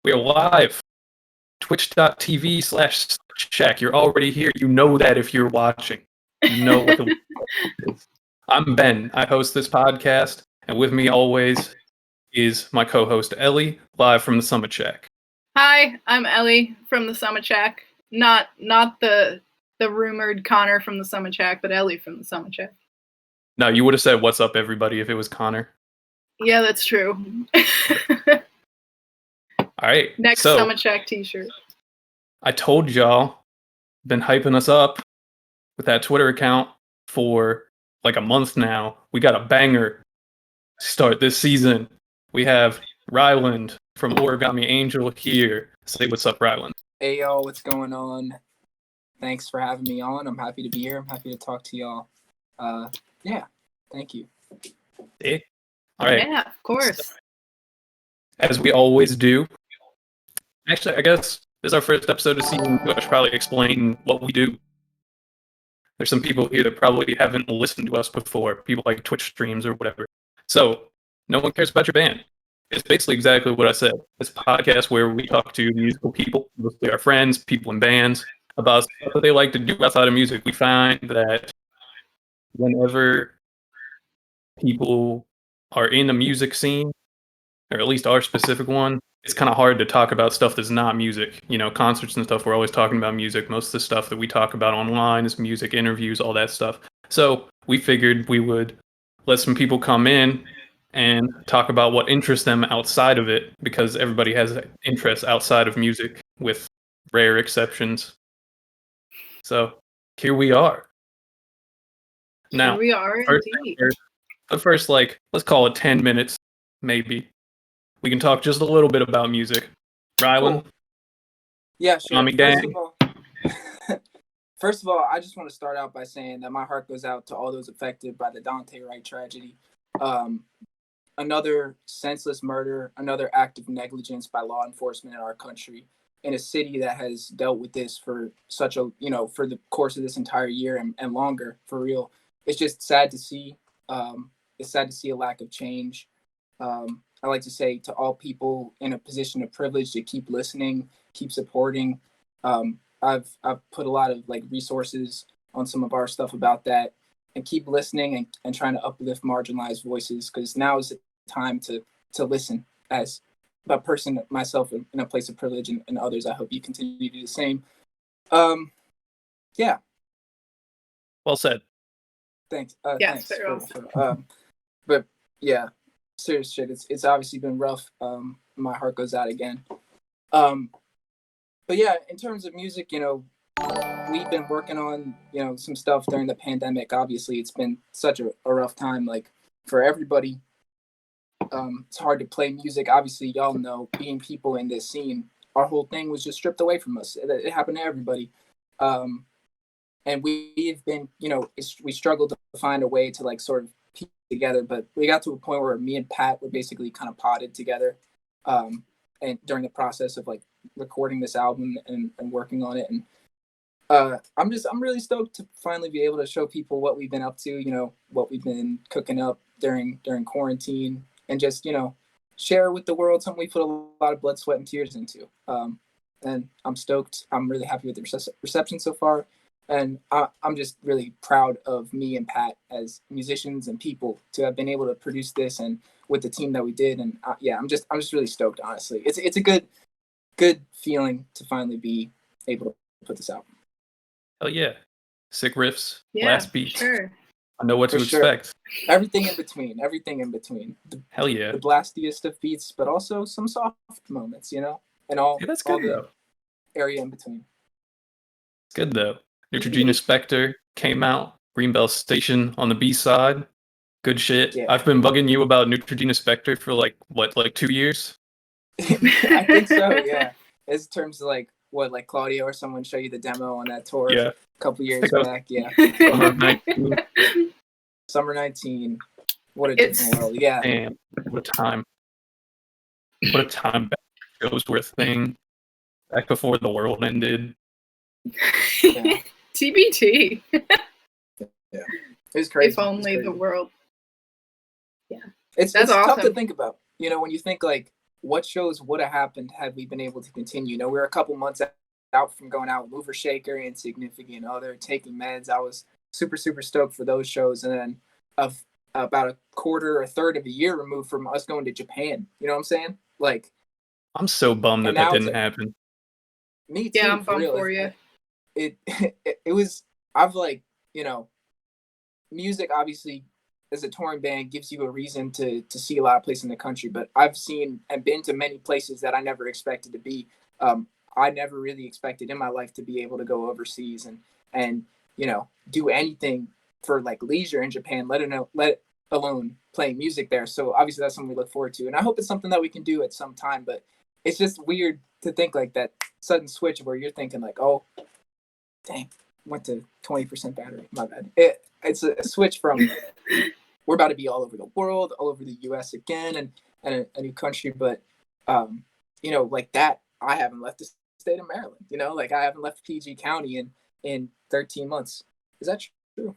We are live. Twitch.tv/check. You're already here. You know that if you're watching. You know what the is. I'm Ben. I host this podcast, and with me always is my co-host Ellie, live from the Summit Shack. Hi, I'm Ellie from the Summit Shack. Not the rumored Connor from the Summit Shack, but Ellie from the Summit Shack. No, you would have said "What's up, everybody" if it was Connor. Yeah, that's true. All right. Next so, Summit Shack t-shirt. I told y'all, been hyping us up with that Twitter account for like a month now. We got a banger to start this season. We have Ryland from Origami Angel here. Say what's up, Ryland. Hey y'all, what's going on? Thanks for having me on. I'm happy to be here. I'm happy to talk to y'all. Yeah, thank you. All right. Yeah, of course. As we always do. Actually, I guess this is our first episode of season 2. I should probably explain what we do. There's some people here that probably haven't listened to us before, people like Twitch streams or whatever. So, no one cares about your band. It's basically exactly what I said. It's a podcast where we talk to musical people, mostly our friends, people in bands, about stuff that they like to do outside of music. We find that whenever people are in the music scene, or at least our specific one, it's kind of hard to talk about stuff that's not music. You know, concerts and stuff, we're always talking about music. Most of the stuff that we talk about online is music, interviews, all that stuff. So we figured we would let some people come in and talk about what interests them outside of it, because everybody has interests outside of music with rare exceptions. So here we are. Now, Here we are, indeed. the first, like, let's call it 10 minutes, maybe. We can talk just a little bit about music. Ryland? Cool. Yeah, sure. First of all, I just want to start out by saying that my heart goes out to all those affected by the Dante Wright tragedy. Another senseless murder, another act of negligence by law enforcement in our country, in a city that has dealt with this for such a, for the course of this entire year and longer, for real. It's just sad to see. It's sad to see a lack of change. I like to say to all people in a position of privilege to keep listening, keep supporting. I've put a lot of resources on some of our stuff about that, and keep listening and trying to uplift marginalized voices, because now is the time to listen as a person, myself in a place of privilege, and others. I hope you continue to do the same. Yeah. Well said. Thanks. Yes, thanks. But yeah. Serious shit. It's obviously been rough. My heart goes out again. But yeah, in terms of music, we've been working on some stuff during the pandemic. Obviously, it's been such a rough time, for everybody. It's hard to play music. Obviously, y'all know, being people in this scene, our whole thing was just stripped away from us. It happened to everybody. And we've been, we struggled to find a way to sort of piece together, but we got to a point where me and Pat were basically kind of potted together, and during the process of recording this album and working on it. And I'm really stoked to finally be able to show people what we've been up to, what we've been cooking up during quarantine, and just share with the world something we put a lot of blood, sweat, and tears into. And I'm stoked. I'm really happy with the reception so far. And I'm just really proud of me and Pat as musicians and people to have been able to produce this, and with the team that we did. And yeah, I'm just really stoked. Honestly, it's a good feeling to finally be able to put this out. Hell yeah! Sick riffs, Yeah, blast beats. Sure. I know what to expect. Everything in between. Hell yeah! The blastiest of beats, but also some soft moments, and all. Yeah, that's good though. Area in between. It's good though. Neutrogena Spectre came out. Greenbelt Station on the B-side. Good shit. Yeah. I've been bugging you about Neutrogena Spectre for 2 years? I think so, yeah. In terms of Claudio or someone show you the demo on that tour a couple years back. Yeah. Summer 19. What a different world. Yeah. Damn, what a time. What a time back. Ghostworth thing. Back before the world ended. Yeah. TBT. Yeah. It was crazy. If only the world. Yeah. It's awesome. tough to think about. When you think what shows would have happened had we been able to continue. You know, we were a couple months out from going out, Mover Shaker, Insignificant Other, Taking Meds. I was super, super stoked for those shows. And then about a quarter or a third of a year removed from us going to Japan. You know what I'm saying? Like, I'm so bummed that and that now it's didn't like, happen. me too. Yeah, I'm for bummed real. for you. It was, I've like, you know, music obviously as a touring band gives you a reason to see a lot of places in the country, but I've seen and been to many places that I never expected to be. I never really expected in my life to be able to go overseas and you know, do anything for like leisure in Japan, let alone playing music there. So obviously that's something we look forward to, and I hope it's something that we can do at some time. But it's just weird to think like that sudden switch where you're thinking like, oh, dang, went to 20% battery. My bad. It's a switch from we're about to be all over the world, all over the U.S. again, and a new country. But you know, like that, I haven't left the state of Maryland. You know, like I haven't left PG County in 13 months. Is that true?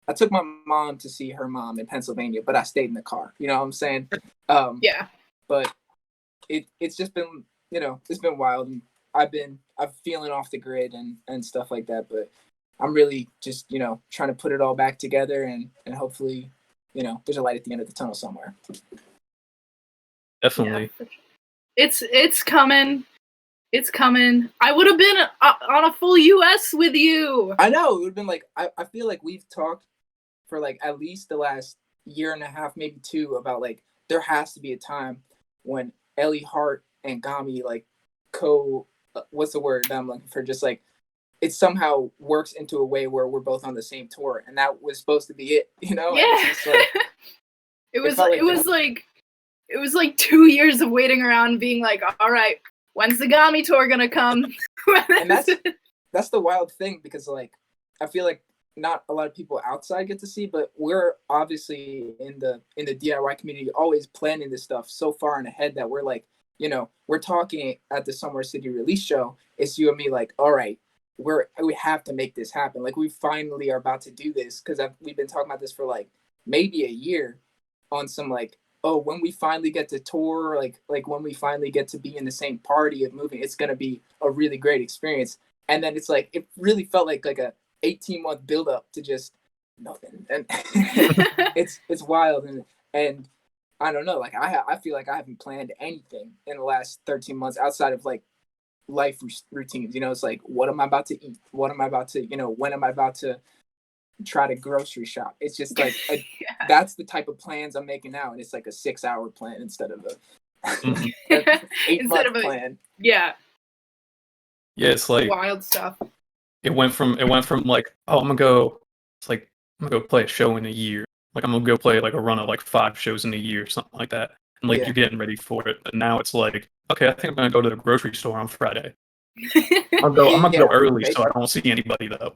I took my mom to see her mom in Pennsylvania, but I stayed in the car. You know what I'm saying? Yeah. But it's just been, you know, it's been wild. And I'm feeling off the grid and stuff like that. But I'm really just, you know, trying to put it all back together and hopefully, you know, there's a light at the end of the tunnel somewhere. Definitely. Yeah. It's coming. It's coming. I would have been on a full US with you. I know. It would have been like, I feel like we've talked for like at least the last year and a half, maybe two, about like there has to be a time when Ellie Hart and Gami like what's the word that I'm looking for? Just like it somehow works into a way where we're both on the same tour, and that was supposed to be it, you know? Yeah. Like, it was like 2 years of waiting around and being like, all right, when's the Gami tour gonna come? And that's the wild thing, because like I feel like not a lot of people outside get to see, but we're obviously in the DIY community always planning this stuff so far in ahead that we're like, you know, we're talking at the Somewhere City release show. It's you and me like, all right, we have to make this happen. Like we finally are about to do this, because we've been talking about this for like maybe a year on some like, oh, when we finally get to tour, like when we finally get to be in the same party of moving, it's gonna be a really great experience. And then it's like it really felt like a 18-month build up to just nothing, and it's wild. And I don't know, like I feel like I haven't planned anything in the last 13 months outside of like life routines. You know, it's like, what am I about to eat? What am I about to, you know, when am I about to try to grocery shop? It's just like Yeah. that's the type of plans I'm making now, and it's like a 6-hour plan instead of a Mhm. 8-month plan. Yeah. Yeah, it's like Wild stuff. it went from like, oh, I'm gonna go play a show in a year. Like I'm gonna go play like a run of like 5 shows in a year, something like that. And like Yeah. you're getting ready for it. But now it's like, okay, I think I'm gonna go to the grocery store on Friday. I'm gonna Yeah, go early so basically. I don't see anybody though.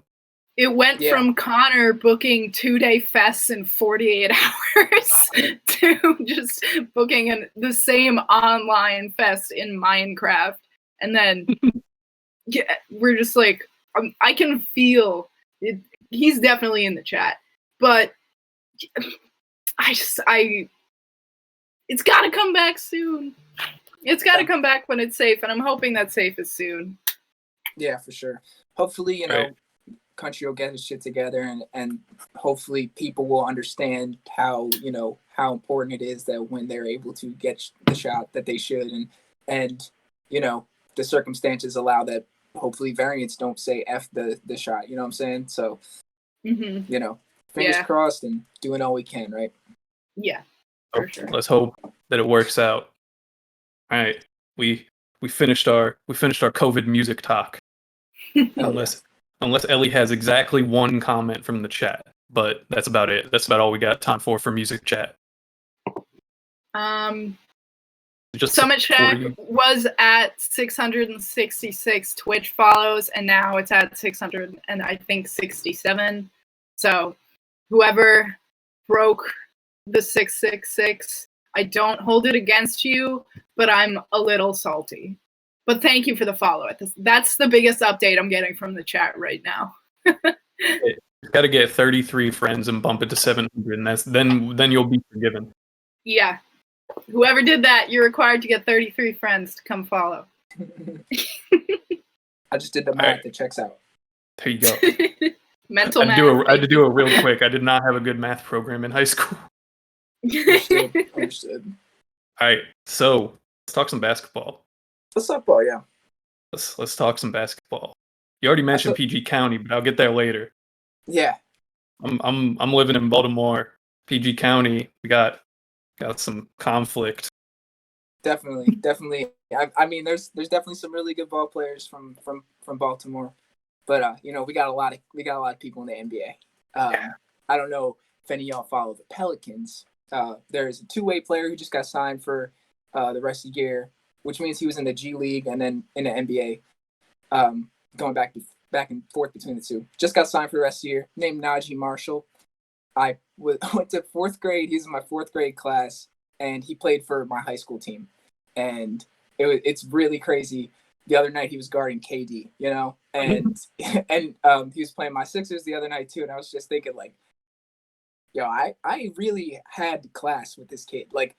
It went Yeah. from Connor booking 2-day fests in 48 hours to just booking the same online fest in Minecraft. And then we're just like, I can feel it. He's definitely in the chat, but it's got to come back soon. It's got to come back when it's safe, and I'm hoping that safe is soon. Yeah, for sure. Hopefully, you know, Right. country will get its shit together, and hopefully people will understand how, you know, how important it is that when they're able to get the shot that they should, and you know, the circumstances allow that. Hopefully variants don't say F the shot, you know what I'm saying? So, Mm-hmm. you know, fingers Yeah. crossed and doing all we can, right? Yeah, So for sure. let's hope that it works out. All right, we finished our COVID music talk. Hell Unless Ellie has exactly one comment from the chat, but that's about it. That's about all we got time for music chat. Just Summit Shack 40. was at 666 Twitch follows, and now it's at 600 and I think 67. So whoever broke the 666, I don't hold it against you, but I'm a little salty. But thank you for the follow. That's the biggest update I'm getting from the chat right now. You've got to get 33 friends and bump it to 700, and then you'll be forgiven. Yeah, Whoever did that, you're required to get 33 friends to come follow. I just did the math. Alright. It checks out. There you go. Mental I math. had to do it real quick. I did not have a good math program in high school. Understood. All right, so let's talk some basketball. What's up, Paul? Yeah. Let's talk some basketball. You already mentioned PG County, but I'll get there later. Yeah. I'm living in Baltimore, PG County. We got some conflict. Definitely. I mean, there's definitely some really good ball players from Baltimore, but we got a lot of people in the NBA. Yeah. I don't know if any of y'all follow the Pelicans. There's a two-way player who just got signed for the rest of the year, which means he was in the G League and then in the NBA, going back and forth between the two. Just got signed for the rest of the year. Named Najee Marshall. I went to fourth grade. He's in my fourth grade class, and he played for my high school team. And it's really crazy. The other night he was guarding KD, and he was playing my Sixers the other night too. And I was just thinking, like, yo, I really had class with this kid. Like,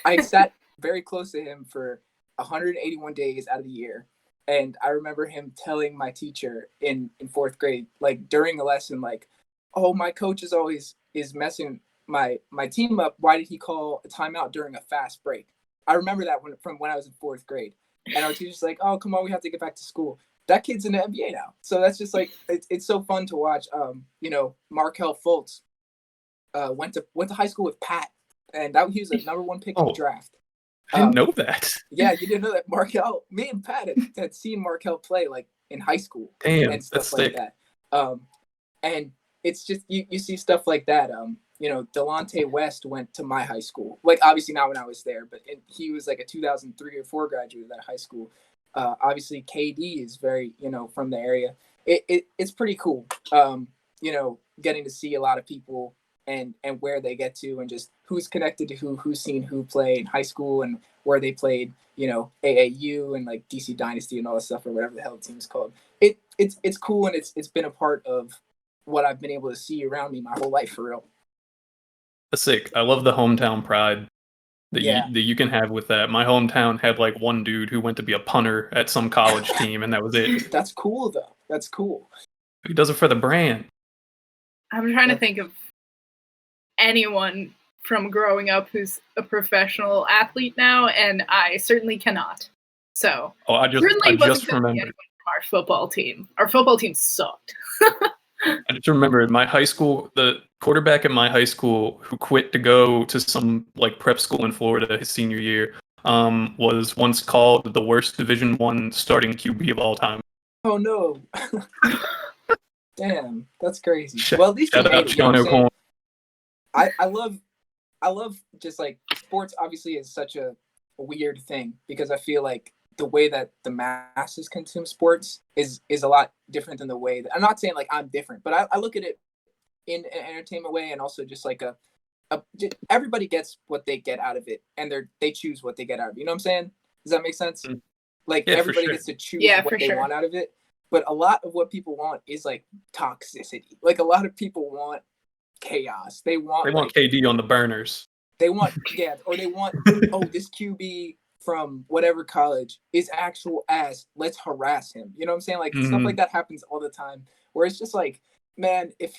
I sat very close to him for 181 days out of the year. And I remember him telling my teacher in fourth grade, like during a lesson, like, oh, my coach is messing my team up. Why did he call a timeout during a fast break? I remember that from when I was in fourth grade. And our teacher's like, oh, come on, we have to get back to school. That kid's in the NBA now. So that's just like, it's so fun to watch. Markelle Fultz went to high school with Pat, and he was a number 1 pick in the draft. I didn't know that. Yeah, you didn't know that me and Pat had seen Markelle play like in high school. Damn, and stuff that's like sick. that. And it's just you see stuff like that. Delonte West went to my high school. Like, obviously not when I was there, but he was like a 2003 or 4 graduate of that high school. Obviously KD is very, from the area. It's pretty cool. Getting to see a lot of people and where they get to, and just who's connected to who's seen who play in high school and where they played, AAU and like DC Dynasty and all that stuff, or whatever the hell the team's called. It's cool, and it's been a part of what I've been able to see around me my whole life, for real. That's sick. I love the hometown pride that you can have with that. My hometown had like one dude who went to be a punter at some college team, and that was it. That's cool, though. That's cool. He does it for the brand. I'm trying to think of anyone from growing up who's a professional athlete now, and I certainly cannot. So I just remembered our football team. Our football team sucked. I just remembered my high school, the quarterback at my high school who quit to go to some like prep school in Florida his senior year, was once called the worst Division I starting QB of all time. Oh no. Damn, that's crazy. Well, at least he made it, Sean O'Connor. I love just like sports obviously is such a weird thing, because I feel like the way that the masses consume sports is a lot different than the way that, I'm not saying like I'm different, but I look at it in an entertainment way, and also just like everybody gets what they get out of it, and they choose what they get out of it. You know what I'm saying? Does that make sense? Like, everybody gets to choose what they want out of it. But a lot of what people want is like toxicity. Like, a lot of people want chaos. They want KD on the burners. They want or they want this QB from whatever college is actual ass. Let's harass him. You know what I'm saying? Like, stuff like that happens all the time. Where it's just like, man, if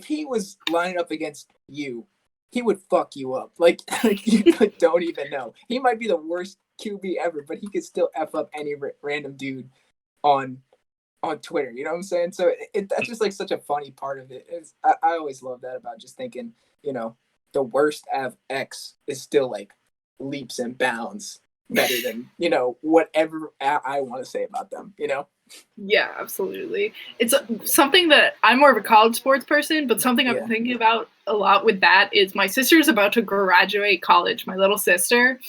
he was lining up against you, he would fuck you up. Like you don't even know. He might be the worst QB ever, but he could still F up any random dude on Twitter. You know what I'm saying? So that's just like such a funny part of it. I always love that about just thinking, the worst of X is still like leaps and bounds better than, whatever I want to say about them, Yeah, absolutely. It's something that I'm more of a college sports person, but something I've been thinking about a lot with that is my sister's about to graduate college, my little sister.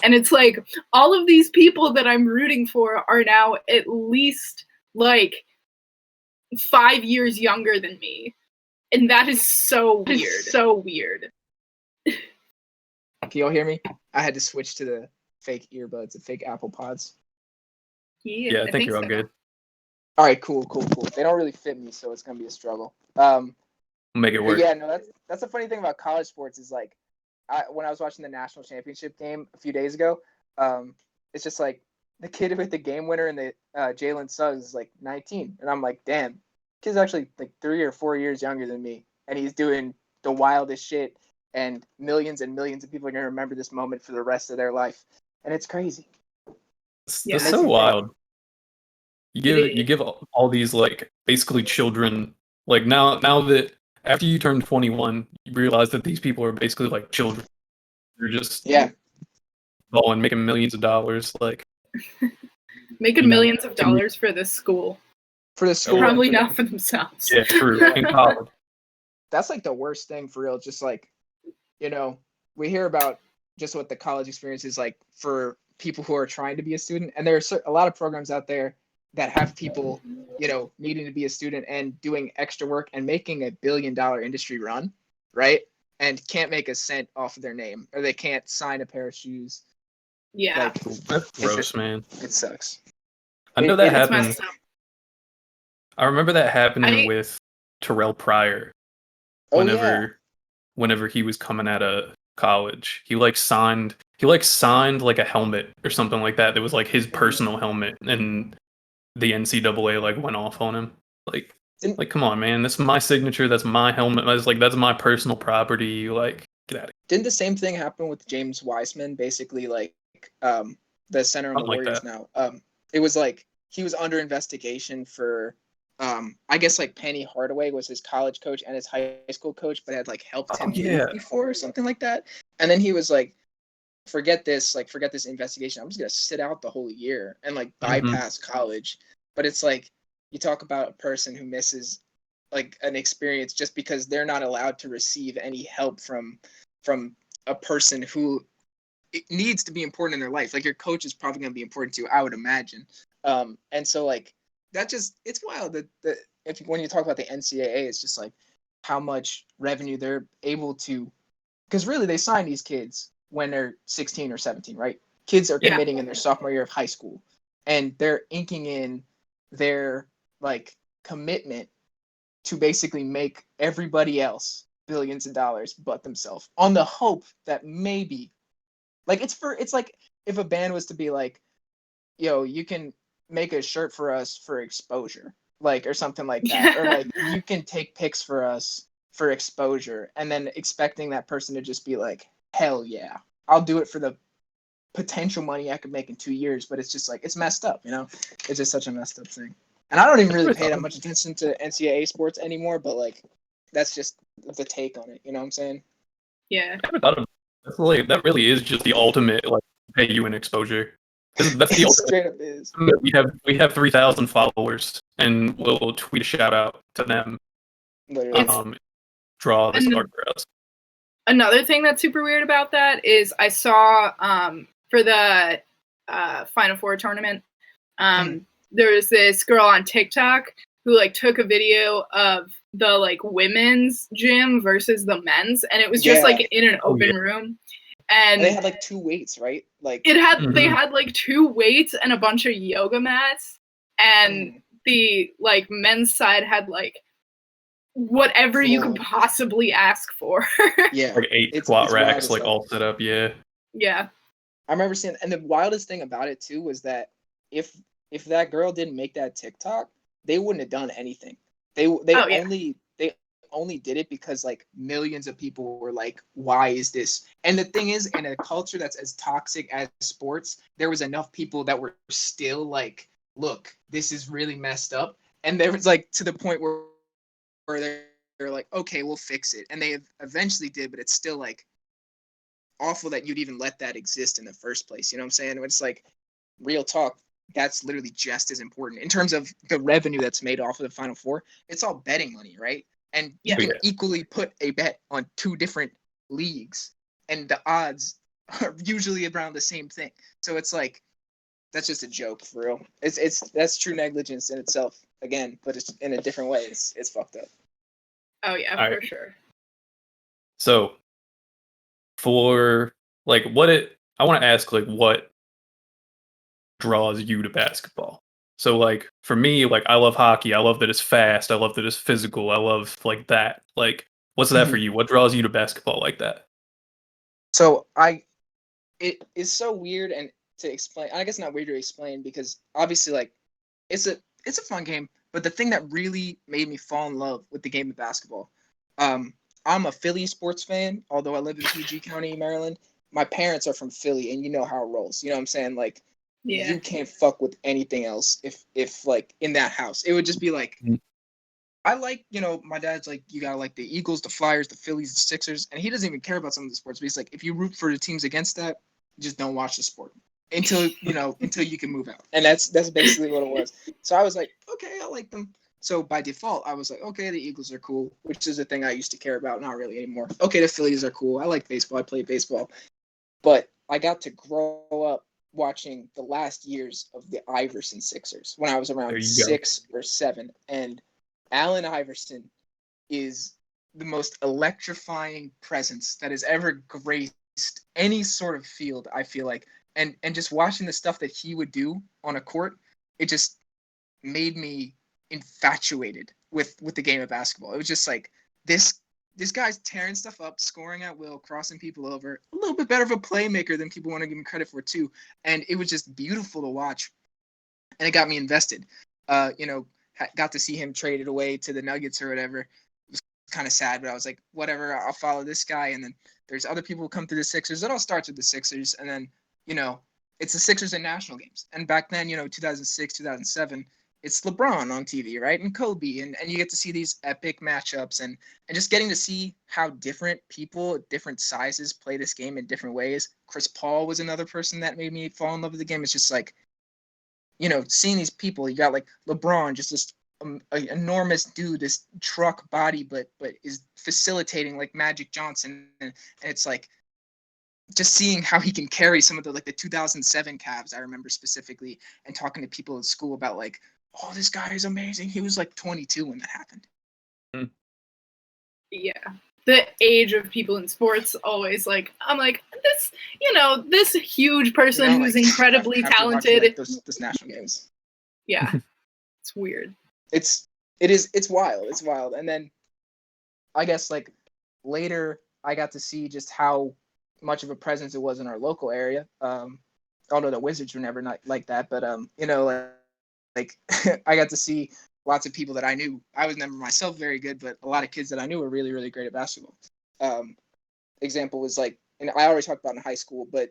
And it's like all of these people that I'm rooting for are now at least like 5 years younger than me. And that is so weird. So weird. Can y'all hear me? I had to switch to the fake earbuds, the fake Apple Pods. Yeah, I think you're all good. All right, cool. They don't really fit me, so it's gonna be a struggle. Make it work. Yeah, no, that's the funny thing about college sports is like when I was watching the national championship game a few days ago, it's just like the kid with the game winner and the Jalen Suggs is like 19, and I'm like, damn, kid's actually like 3 or 4 years younger than me, and he's doing the wildest shit, and millions of people are gonna remember this moment for the rest of their life, and it's crazy. Yeah. That's so wild. You give all these like basically children, like now that after you turn 21, you realize that these people are basically like children. They're just balling, making millions of dollars, like making millions of dollars for this school. For the school, probably not for themselves. Yeah, true. In college. That's like the worst thing for real. Just like, we hear about just what the college experience is like for people who are trying to be a student, and there are a lot of programs out there that have people, needing to be a student and doing extra work and making $1 billion industry run, right? And can't make a cent off of their name, or they can't sign a pair of shoes. Yeah. Like, That's gross, man. It sucks. I know that happened. messed up. I remember that happening with Terrell Pryor. Whenever he was coming out of college, he signed like a helmet or something like that. That was like his personal helmet, and the NCAA like went off on him. Like, come on, man, that's my signature. That's my helmet. That's my personal property. Like, get out of here. Didn't the same thing happen with James Wiseman? Basically, like the center on the Warriors now. It was like he was under investigation for. I guess like Penny Hardaway was his college coach and his high school coach, but had like helped him before or something like that. And then he was like, forget this investigation. I'm just gonna sit out the whole year and like bypass college. But it's like you talk about a person who misses like an experience just because they're not allowed to receive any help from a person who it needs to be important in their life. Like your coach is probably gonna be important to you, I would imagine. And so like that just, it's wild that when you talk about the NCAA, it's just like how much revenue they're able to, because really they sign these kids when they're 16 or 17, right? Kids are committing in their sophomore year of high school, and they're inking in their like commitment to basically make everybody else billions of dollars but themselves, on the hope that maybe like it's like if a band was to be like, yo, you can make a shirt for us for exposure, like, or something like that, or like you can take pics for us for exposure, and then expecting that person to just be like, hell yeah, I'll do it for the potential money I could make in 2 years. But it's just like, it's messed up, it's just such a messed up thing. And I don't even really pay that much attention to NCAA sports anymore, but like that's just the take on it, you know what I'm saying? Yeah. I never thought of that. Really is just the ultimate, like, pay you an exposure. That's the straight up is. We have 3,000 followers, and we'll tweet a shout out to them. Draw the star crowds. Another thing that's super weird about that is I saw for the Final Four tournament, there was this girl on TikTok who like took a video of the like women's gym versus the men's, and it was just like in an open room. And they had like 2 weights, right? Like they had like 2 weights and a bunch of yoga mats, and the like men's side had like whatever you could possibly ask for. Yeah, like 8 squat racks, like all set up. Yeah. I remember seeing, and the wildest thing about it too was that if that girl didn't make that TikTok, they wouldn't have done anything. They only did it because like millions of people were like, why is this? And the thing is, in a culture that's as toxic as sports, there was enough people that were still like, look, this is really messed up. And there was like to the point where they're like, okay, we'll fix it. And they eventually did, but it's still like awful that you'd even let that exist in the first place. You know what I'm saying? It's like, real talk, that's literally just as important in terms of the revenue that's made off of the Final Four. It's all betting money, right? And you can equally put a bet on 2 different leagues, and the odds are usually around the same thing. So it's like, that's just a joke for real. That's true negligence in itself again, but it's in a different way. It's fucked up. Oh yeah, for sure. So for like I want to ask like what draws you to basketball. So like for me, like I love hockey. I love that it's fast. I love that it's physical. I love like that. Like what's that for you? What draws you to basketball like that? So it is so weird and to explain. I guess not weird to explain because obviously like it's a fun game. But the thing that really made me fall in love with the game of basketball, I'm a Philly sports fan. Although I live in PG County, Maryland, my parents are from Philly, and you know how it rolls. You know what I'm saying? Like Yeah. you can't fuck with anything else if like in that house. It would just be like I like, my dad's like, you gotta like the Eagles, the Flyers, the Phillies, the Sixers, and he doesn't even care about some of the sports. But he's like, if you root for the teams against that, just don't watch the sport until you can move out. And that's basically what it was. So I was like, okay, I like them. So by default, I was like, okay, the Eagles are cool, which is a thing I used to care about, not really anymore. Okay, the Phillies are cool. I like baseball. I played baseball, but I got to grow up watching the last years of the Iverson Sixers when I was There around you go. 6 or 7, and Allen Iverson is the most electrifying presence that has ever graced any sort of field, I feel like. And just watching the stuff that he would do on a court, it just made me infatuated with the game of basketball. It was just like this guy's tearing stuff up, scoring at will, crossing people over, a little bit better of a playmaker than people want to give him credit for too. And it was just beautiful to watch. And it got me invested. Got to see him traded away to the Nuggets or whatever. It was kind of sad, but I was like, whatever, I'll follow this guy. And then there's other people who come through the Sixers. It all starts with the Sixers. And then, it's the Sixers in national games. And back then, 2006, 2007, it's LeBron on TV, right? And Kobe. And you get to see these epic matchups and just getting to see how different people, different sizes play this game in different ways. Chris Paul was another person that made me fall in love with the game. It's just like, seeing these people, you got like LeBron, just this enormous dude, this truck body, but is facilitating like Magic Johnson, and it's like just seeing how he can carry some of the 2007 Cavs. I remember specifically, and talking to people at school about like, oh, this guy is amazing. He was like 22 when that happened. Yeah. The age of people in sports always I'm like this huge person who's incredibly talented. Watching, those national games. Yeah. It's weird. It's wild. It's wild. And then I guess later I got to see just how much of a presence it was in our local area. Although the Wizards were never not like that, but I got to see lots of people that I knew. I was never myself very good, but a lot of kids that I knew were really, really great at basketball. Example was and I already talked about in high school, but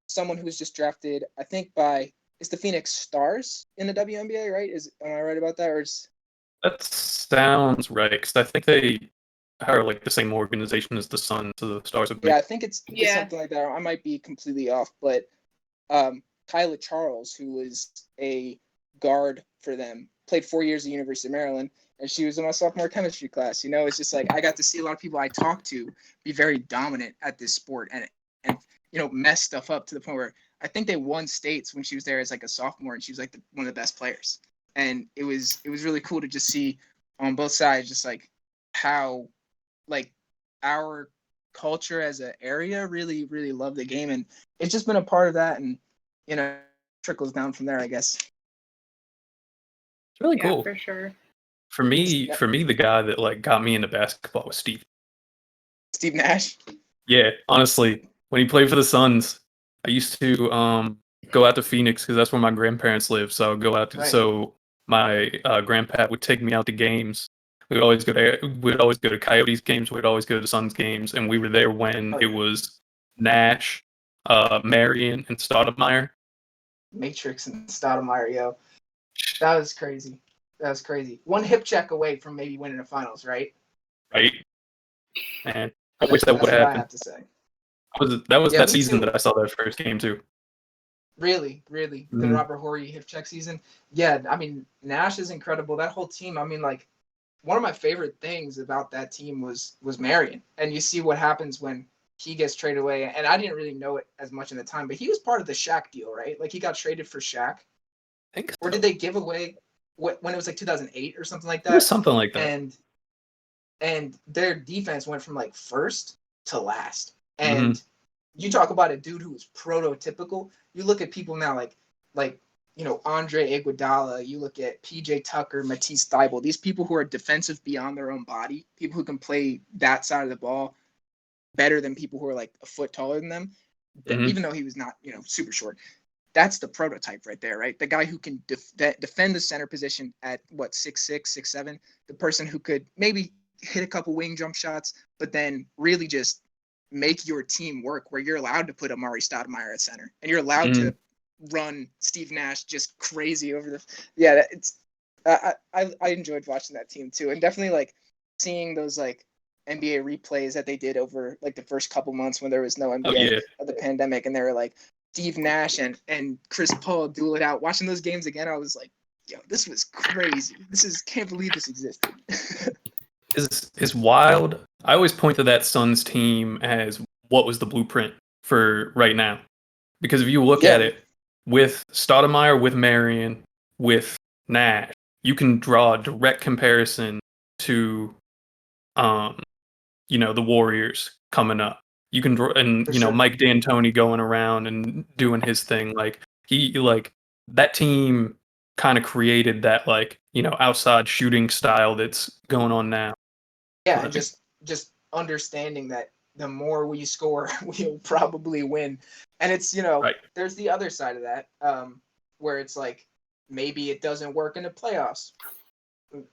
someone who was just drafted, I think it's the Phoenix Stars in the WNBA, right? Am I right about that? Or that sounds right, because I think they are the same organization as the Suns, so the Stars. Yeah, I think it's something like that. I might be completely off, but Kyla Charles, who was a guard for them, played 4 years at the University of Maryland, and she was in my sophomore chemistry class. It's just I got to see a lot of people I talked to be very dominant at this sport and mess stuff up to the point where I think they won states when she was there as a sophomore, and she was one of the best players. And it was really cool to just see on both sides just how our culture as an area really, really love the game, and it's just been a part of that, and trickles down from there, I guess. It's really cool. For sure. For me, the guy that got me into basketball was Steve Nash. Yeah, honestly, when he played for the Suns, I used to go out to Phoenix because that's where my grandparents live. So I'd go out to, so my grandpa would take me out to games. We'd always go to Coyotes games. We'd always go to Suns games, and we were there when it was Nash, Marion, and Stoudemire. Matrix and Stoudemire, yo. That was crazy. One hip check away from maybe winning the finals, right? Right. And I wish that would have happened. I have to say. That was that season that I saw that first game too. Really? Mm-hmm. The Robert Horry hip check season? Yeah, I mean, Nash is incredible. That whole team, I mean, one of my favorite things about that team was Marion. And you see what happens when he gets traded away. And I didn't really know it as much in the time, but he was part of the Shaq deal, right? He got traded for Shaq. I think so. Or did they give away when it was 2008 or something like that? It was something like that. And their defense went from first to last. And you talk about a dude who was prototypical. You look at people now Andre Iguodala. You look at PJ Tucker, Matisse Thybulle. These people who are defensive beyond their own body, people who can play that side of the ball. better than people who are like a foot taller than them, Mhm. even though he was not, super short. That's the prototype right there, right? The guy who can defend the center position at 6'6", 6'7", the person who could maybe hit a couple wing jump shots, but then really just make your team work, where you're allowed to put Amari Stoudemire at center and you're allowed Mhm. to run Steve Nash just crazy over the. Yeah, it's. I enjoyed watching that team too, and definitely like seeing those like NBA replays that they did over like the first couple months when there was no Oh NBA yeah. of the pandemic, and they were like Steve Nash and Chris Paul duel it out. Watching those games again, I was like, yo, this was crazy. Can't believe this existed. Is wild. I always point to that Suns team as what was the blueprint for right now. Because if you look Yeah, at it with Stoudemire, with Marion, with Nash, you can draw a direct comparison to the Warriors coming up. You can draw, and for sure. Mike D'Antoni going around and doing his thing. Like that team kind of created that outside shooting style that's going on now. Yeah, and just understanding that the more we score, we'll probably win. And it's, Right. there's the other side of that, where it's like maybe it doesn't work in the playoffs.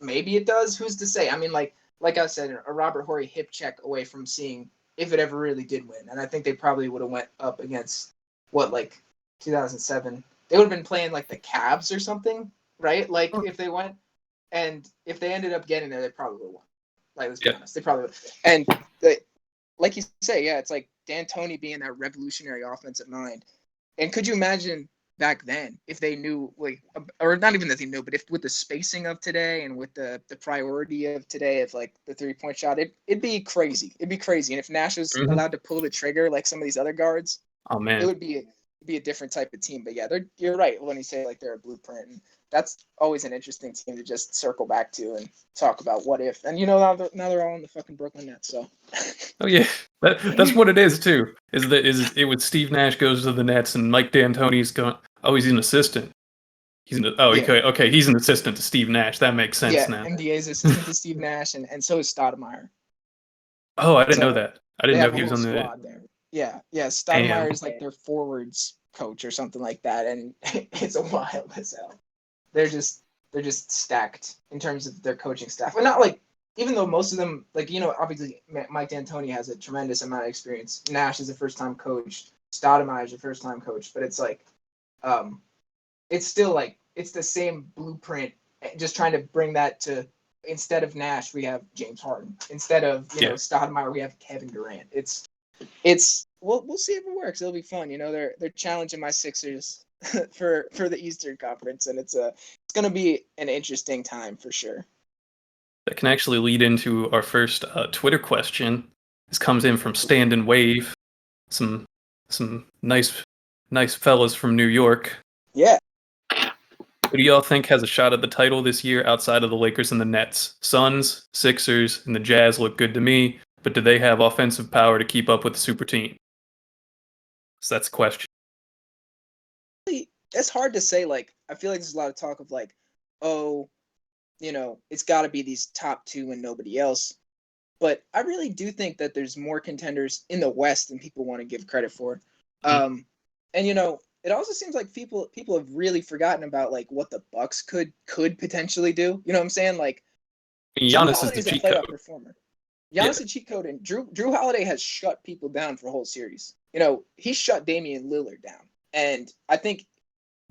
Maybe it does. Who's to say? I mean, like I said, a Robert Horry hip check away from seeing if it ever really did win. And I think they probably would have went up against 2007. They would have been playing like the Cavs or something, right? Like if they went, and if they ended up getting there, they probably would have won. Like, let's be honest, they probably would. And like you say, yeah, it's like D'Antoni being that revolutionary offensive mind. And could you imagine back then if they knew, like, or not even that they knew, but if with the spacing of today and with the priority of today of like the 3-point shot, it'd be crazy. It'd be crazy. And if Nash was Mhm. allowed to pull the trigger like some of these other guards, Oh it man. would be a different type of team. But yeah, you're right when you say like they're a blueprint. And that's always an interesting team to just circle back to and talk about what if. And now they're all in the fucking Brooklyn Nets. So. Oh yeah, that's what it is too. It with Steve Nash goes to the Nets and Mike D'Antoni's going. Oh, he's an assistant. Okay. He's an assistant to Steve Nash. That makes sense Yeah, now. MDA's assistant to Steve Nash, and so is Stoudemire. Oh, I didn't know So that. I they didn't know have a he was whole on the. squad there. Yeah. Damn. Stoudemire is like their forwards coach or something like that, and it's a wild as hell. They're just stacked in terms of their coaching staff, but not like, even though most of them, like, obviously Mike D'Antoni has a tremendous amount of experience. Nash is a first-time coach. Stoudemire is a first-time coach, but it's like, it's still like it's the same blueprint. Just trying to bring that to, instead of Nash, we have James Harden. Instead of Stoudemire, we have Kevin Durant. It's we'll see if it works. It'll be fun. They're challenging my Sixers for the Eastern Conference, and it's gonna be an interesting time for sure. That can actually lead into our first Twitter question. This comes in from Stand and Wave. Some nice fellas from New York. Yeah. Who do y'all think has a shot at the title this year outside of the Lakers and the Nets? Suns, Sixers, and the Jazz look good to me, but do they have offensive power to keep up with the super team? So that's the question. It's hard to say. Like, I feel like there's a lot of talk of like, oh, it's got to be these top two and nobody else. But I really do think that there's more contenders in the West than people want to give credit for. And it also seems like people have really forgotten about like what the Bucks could potentially do. You know what I'm saying? Like, Giannis is the Holiday's a cheat playoff code. performer. Giannis a cheat code, and Drew Holiday has shut people down for a whole series. He shut Damian Lillard down, and I think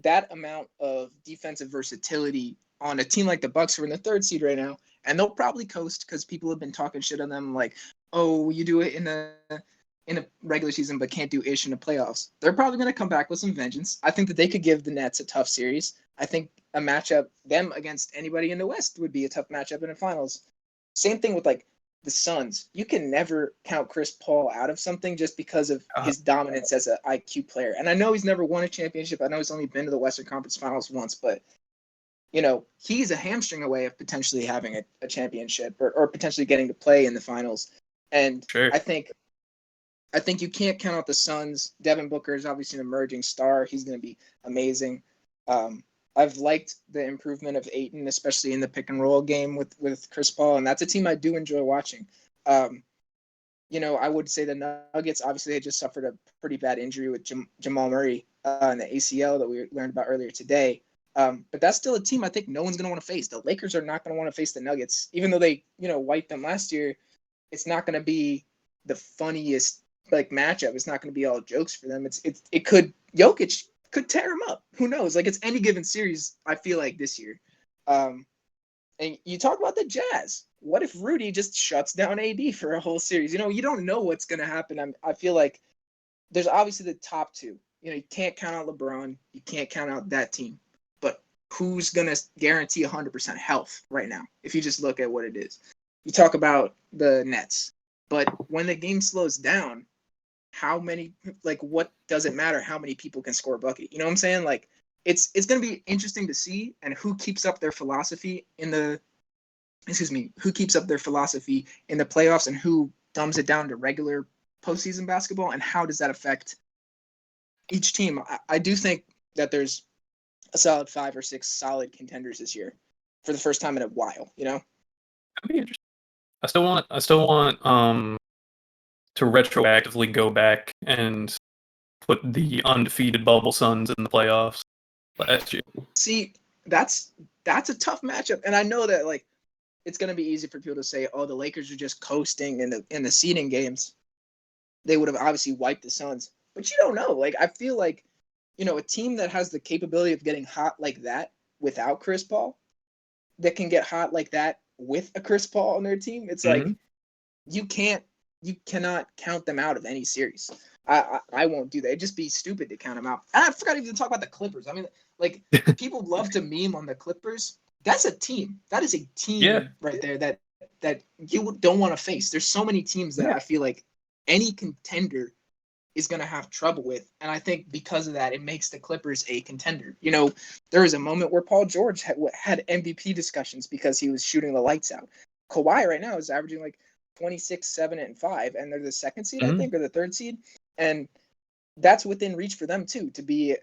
that amount of defensive versatility on a team like the Bucks, who are in the 3rd seed right now, and they'll probably coast because people have been talking shit on them, like, oh, you do it in a regular season but can't do ish in the playoffs. They're probably going to come back with some vengeance. I think that they could give the Nets a tough series. I think a matchup, them against anybody in the West, would be a tough matchup in the finals. Same thing with like the Suns. You can never count Chris Paul out of something just because of his dominance as an IQ player. And I know he's never won a championship. I know he's only been to the Western Conference Finals once, but he's a hamstring away of potentially having a championship or potentially getting to play in the finals. And sure. I think you can't count out the Suns. Devin Booker is obviously an emerging star. He's going to be amazing. I've liked the improvement of Ayton, especially in the pick and roll game with Chris Paul, and that's a team I do enjoy watching. I would say the Nuggets, obviously, they just suffered a pretty bad injury with Jamal Murray in the ACL that we learned about earlier today. But that's still a team I think no one's going to want to face. The Lakers are not going to want to face the Nuggets. Even though they, wiped them last year, it's not going to be the funniest matchup. It's not going to be all jokes for them. Jokic could tear him up. Who knows? It's any given series, I feel like, this year. And you talk about the Jazz. What if Rudy just shuts down AD for a whole series? You don't know what's going to happen. I feel like there's obviously the top two. You can't count out LeBron. You can't count out that team. But who's going to guarantee 100% health right now if you just look at what it is? You talk about the Nets. But when the game slows down, what does it matter how many people can score a bucket? You know what I'm saying? It's going to be interesting to see, and who keeps up their philosophy in the playoffs, and who dumbs it down to regular postseason basketball, and how does that affect each team? I do think that there's a solid 5 or 6 solid contenders this year for the first time in a while. That'd be interesting. I still want to retroactively go back and put the undefeated Bubble Suns in the playoffs last year. See, that's a tough matchup, and I know that it's going to be easy for people to say, oh, the Lakers are just coasting in the seeding games. They would have obviously wiped the Suns, but you don't know. I feel like, a team that has the capability of getting hot like that without Chris Paul, that can get hot like that with a Chris Paul on their team. It's you cannot count them out of any series. I won't do that. It'd just be stupid to count them out. And I forgot even to talk about the Clippers. I mean, people love to meme on the Clippers. That's a team. That is a team right there that you don't want to face. There's so many teams that I feel like any contender is going to have trouble with. And I think because of that, it makes the Clippers a contender. There was a moment where Paul George had MVP discussions because he was shooting the lights out. Kawhi right now is averaging 26, 7, and 5, and they're the second seed, I think, or the third seed. And that's within reach for them too, to be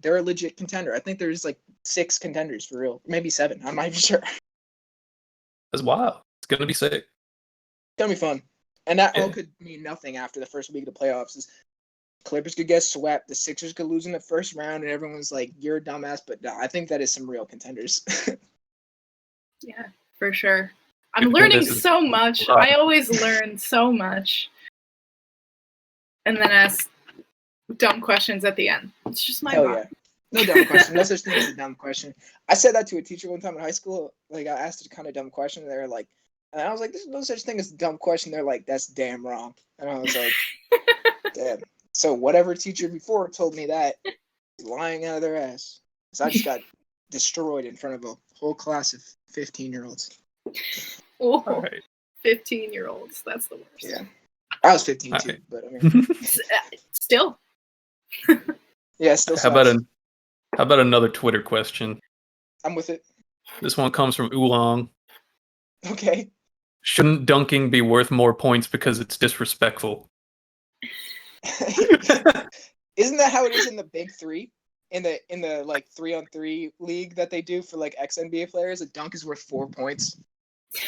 they're a legit contender. I think there's 6 contenders for real, maybe 7. I'm not even sure. That's wild. It's gonna be sick. It's gonna be fun, and that all could mean nothing after the first week of the playoffs. Clippers could get swept, the Sixers could lose in the first round, and everyone's like, "You're a dumbass." But no, I think that is some real contenders. Yeah, for sure. I'm learning so much. I always learn so much, and then ask dumb questions at the end. It's just my vibe. No dumb question. No such thing as a dumb question. I said that to a teacher one time in high school. I asked a kind of dumb question, and they were like, and I was like, "There's no such thing as a dumb question." They're like, "That's damn wrong." And I was like, "Damn." So whatever teacher before told me that is lying out of their ass. So I just got destroyed in front of a whole class of 15-year-olds. Oh, right. 15-year-olds. That's the worst. Yeah. I was 15 too, but I mean, still. Yeah, still. How about another Twitter question? I'm with it. This one comes from Oolong. Okay. Shouldn't dunking be worth more points because it's disrespectful? Isn't that how it is in the Big Three? In the 3-on-3 league that they do for ex-NBA players, a dunk is worth 4 points.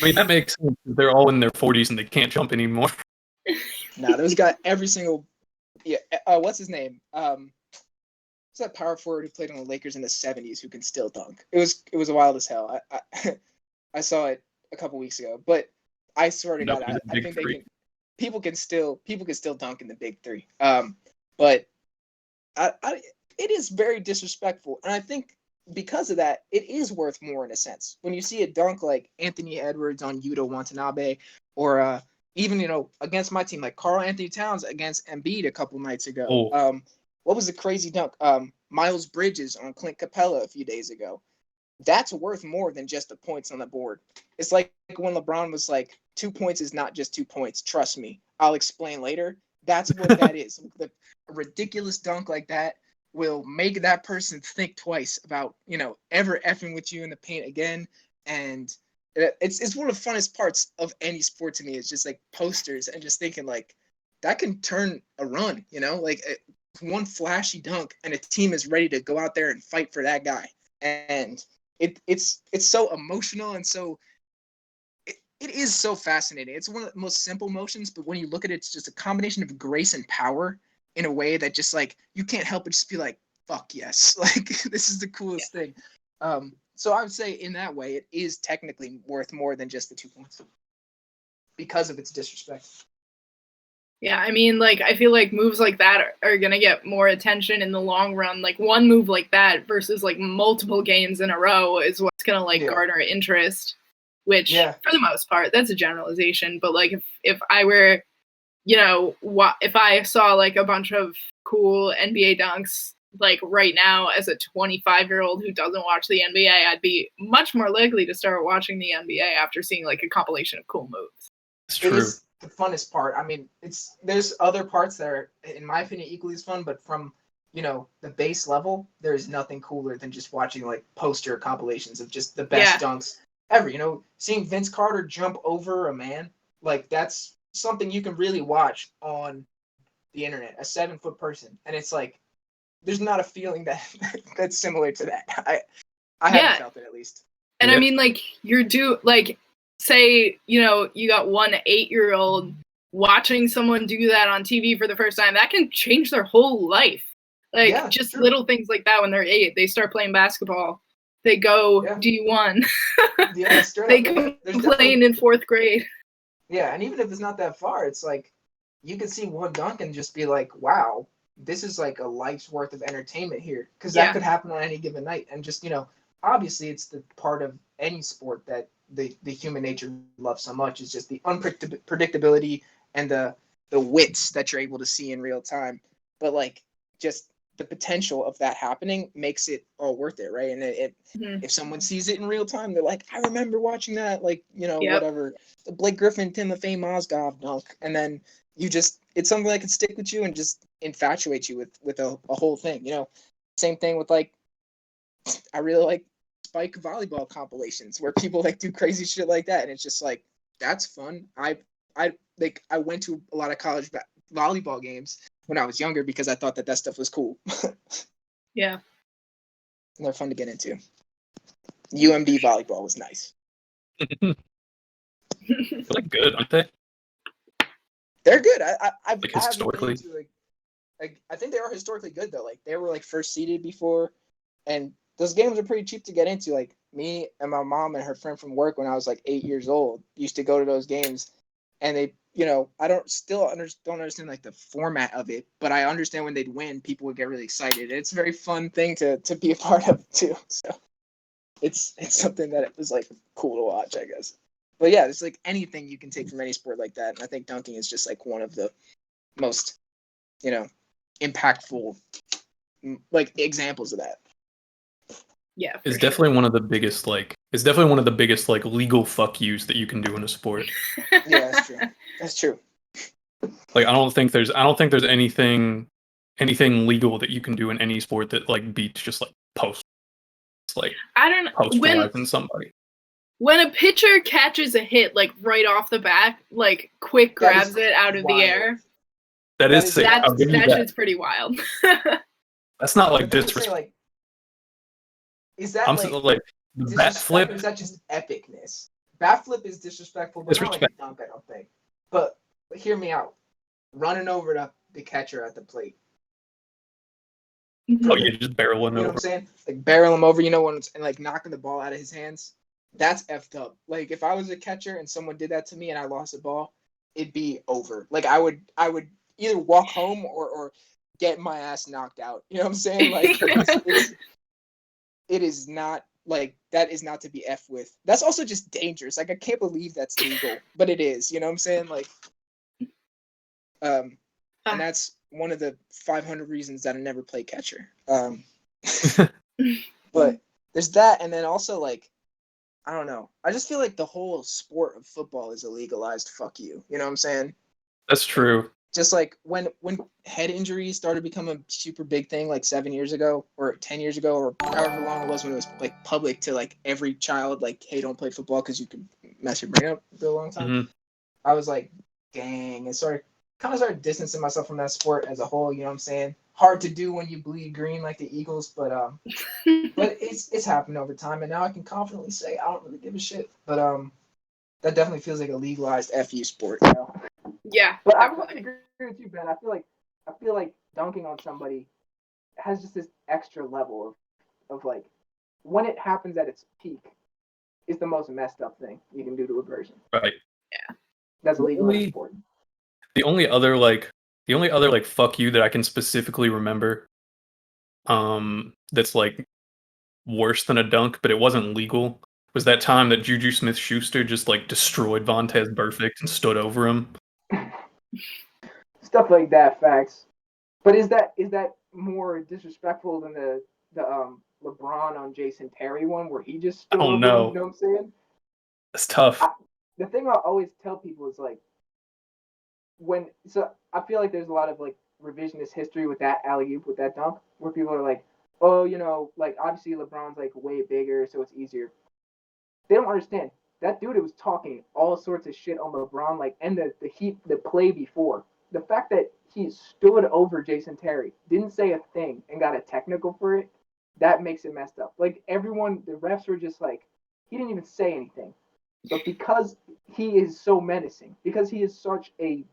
I mean, that makes sense. They're all in their 40s and they can't jump anymore. Nah, those got every single. Yeah, what's his name? What's that power forward who played on the Lakers in the 70s who can still dunk? It was wild as hell. I saw it a couple weeks ago, but I swear to God, I think they can. People can still dunk in the Big Three. But it is very disrespectful, and I think because of that, it is worth more in a sense. When you see a dunk like Anthony Edwards on Yuta Watanabe, or even against my team, like Karl Anthony Towns against Embiid a couple nights ago. Oh. What was the crazy dunk? Miles Bridges on Clint Capella a few days ago. That's worth more than just the points on the board. It's like when LeBron was like, 2 points is not just 2 points. Trust me. I'll explain later. That's what that is. A ridiculous dunk like that will make that person think twice about, ever effing with you in the paint again. And it's one of the funnest parts of any sport to me. It's just posters and just thinking that can turn a run, one flashy dunk and a team is ready to go out there and fight for that guy. And it's so emotional and so it is so fascinating. It's one of the most simple motions, but when you look at it, it's just a combination of grace and power in a way that just like you can't help but just be like, fuck yes, like this is the coolest thing. So I would say in that way, it is technically worth more than just the 2 points because of its disrespect. Yeah, I mean, like, I feel like moves like that are going to get more attention in the long run. Like, one move like that versus, like, multiple games in a row is what's going to, like, garner interest, which, for the most part, that's a generalization. But, like, if I were, you know, if I saw, like, a bunch of cool NBA dunks, like, right now as a 25-year-old who doesn't watch the NBA, I'd be much more likely to start watching the NBA after seeing, like, a compilation of cool moves. It's true. It is the funnest part. I mean, there's other parts that are, in my opinion, equally as fun, but from, you know, the base level, there's nothing cooler than just watching like poster compilations of just the best dunks ever. You know, seeing Vince Carter jump over a man, like that's something you can really watch on the internet, a 7-foot person. And it's like, there's not a feeling that's similar to that. I haven't felt it, at least. And I mean, like, say, you know, you got one 8-year-old watching someone do that on TV for the first time, that can change their whole life. Like, just little things like that when they're 8, they start playing basketball. They go D1. They complain in 4th grade. Yeah, and even if it's not that far, it's like, you can see one dunk and just be like, wow, this is like a life's worth of entertainment here. Because that could happen on any given night. And just, you know, obviously it's the part of any sport that the human nature loves so much, is just the unpredictability and the wits that you're able to see in real time. But like, just the potential of that happening makes it all worth it, right? And if someone sees it in real time, they're like, I remember watching that, like, you know, whatever, the Blake Griffin, Timofey Mozgov dunk, and then you just, it's something that can stick with you and just infatuate you with a whole thing, you know. Same thing with, like, I really like Spike volleyball compilations where people like do crazy shit like that, and it's just like, that's fun. I went to a lot of college volleyball games when I was younger because I thought that stuff was cool. Yeah, and they're fun to get into. UMD volleyball was nice. They're like good, aren't they? They're good. Like historically. I think they are historically good though. Like they were like first seeded before, and those games are pretty cheap to get into. Like me and my mom and her friend from work when I was like 8 years old used to go to those games, and they, you know, I don't understand like the format of it, but I understand when they'd win, people would get really excited. It's a very fun thing to be a part of too. So it's something that it was like cool to watch, I guess. But yeah, it's like anything you can take from any sport like that, and I think dunking is just like one of the most, you know, impactful like examples of that. Yeah, it's definitely one of the biggest like legal fuck yous that you can do in a sport. Yeah, that's true. That's true. Like I don't think there's anything legal that you can do in any sport that like beats just like posterizing somebody. When a pitcher catches a hit like right off the bat, like quick grabs it out of the air. That is sick. That shit's pretty wild. That's not like disrespect. Like, is that like the bat flip? Or is that just epicness? Bat flip is disrespectful, but not like a dunk, I don't think. But hear me out. Running over the catcher at the plate. Oh, you just barrel him over. You know what I'm saying? Like barrel him over, you know, and like knocking the ball out of his hands. That's effed up. Like if I was a catcher and someone did that to me and I lost the ball, it'd be over. Like I would either walk home or get my ass knocked out. You know what I'm saying? Like it is not like, that is not to be effed with. That's also just dangerous. Like I can't believe that's legal, but it is. You know what I'm saying? Like, and that's one of the 500 reasons that I never play catcher. But there's that, and then also like, I don't know. I just feel like the whole sport of football is a legalized fuck you. You know what I'm saying? That's true. Just like when head injuries started becoming a super big thing, like 7 years ago or 10 years ago or however long it was when it was like public to like every child, like, hey, don't play football because you could mess your brain up for a long time. Mm-hmm. I was like, dang, and kind of started distancing myself from that sport as a whole. You know what I'm saying? Hard to do when you bleed green like the Eagles, but but it's happened over time, and now I can confidently say I don't really give a shit. But that definitely feels like a legalized FU sport. You know? Yeah. But I definitely. agree with you, Ben. I feel like dunking on somebody has just this extra level of like when it happens at its peak is the most messed up thing you can do to a person. Right. Yeah. That's illegal in sport. The only other like fuck you that I can specifically remember, that's like worse than a dunk, but it wasn't legal, was that time that Juju Smith-Schuster just like destroyed Vontez Burfict and stood over him. Stuff like that, facts. But is that more disrespectful than the LeBron on Jason Terry one where he just stood over him? You know what I'm saying? It's tough. The thing I always tell people is like I feel like there's a lot of like revisionist history with that alley-oop, with that dunk, where people are like, oh, you know, like obviously LeBron's like way bigger, so it's easier. They don't understand. That dude was talking all sorts of shit on LeBron, like, and the play before. The fact that he stood over Jason Terry, didn't say a thing, and got a technical for it, that makes it messed up. Like everyone, the refs were just like, he didn't even say anything. But because he is so menacing, because he is such a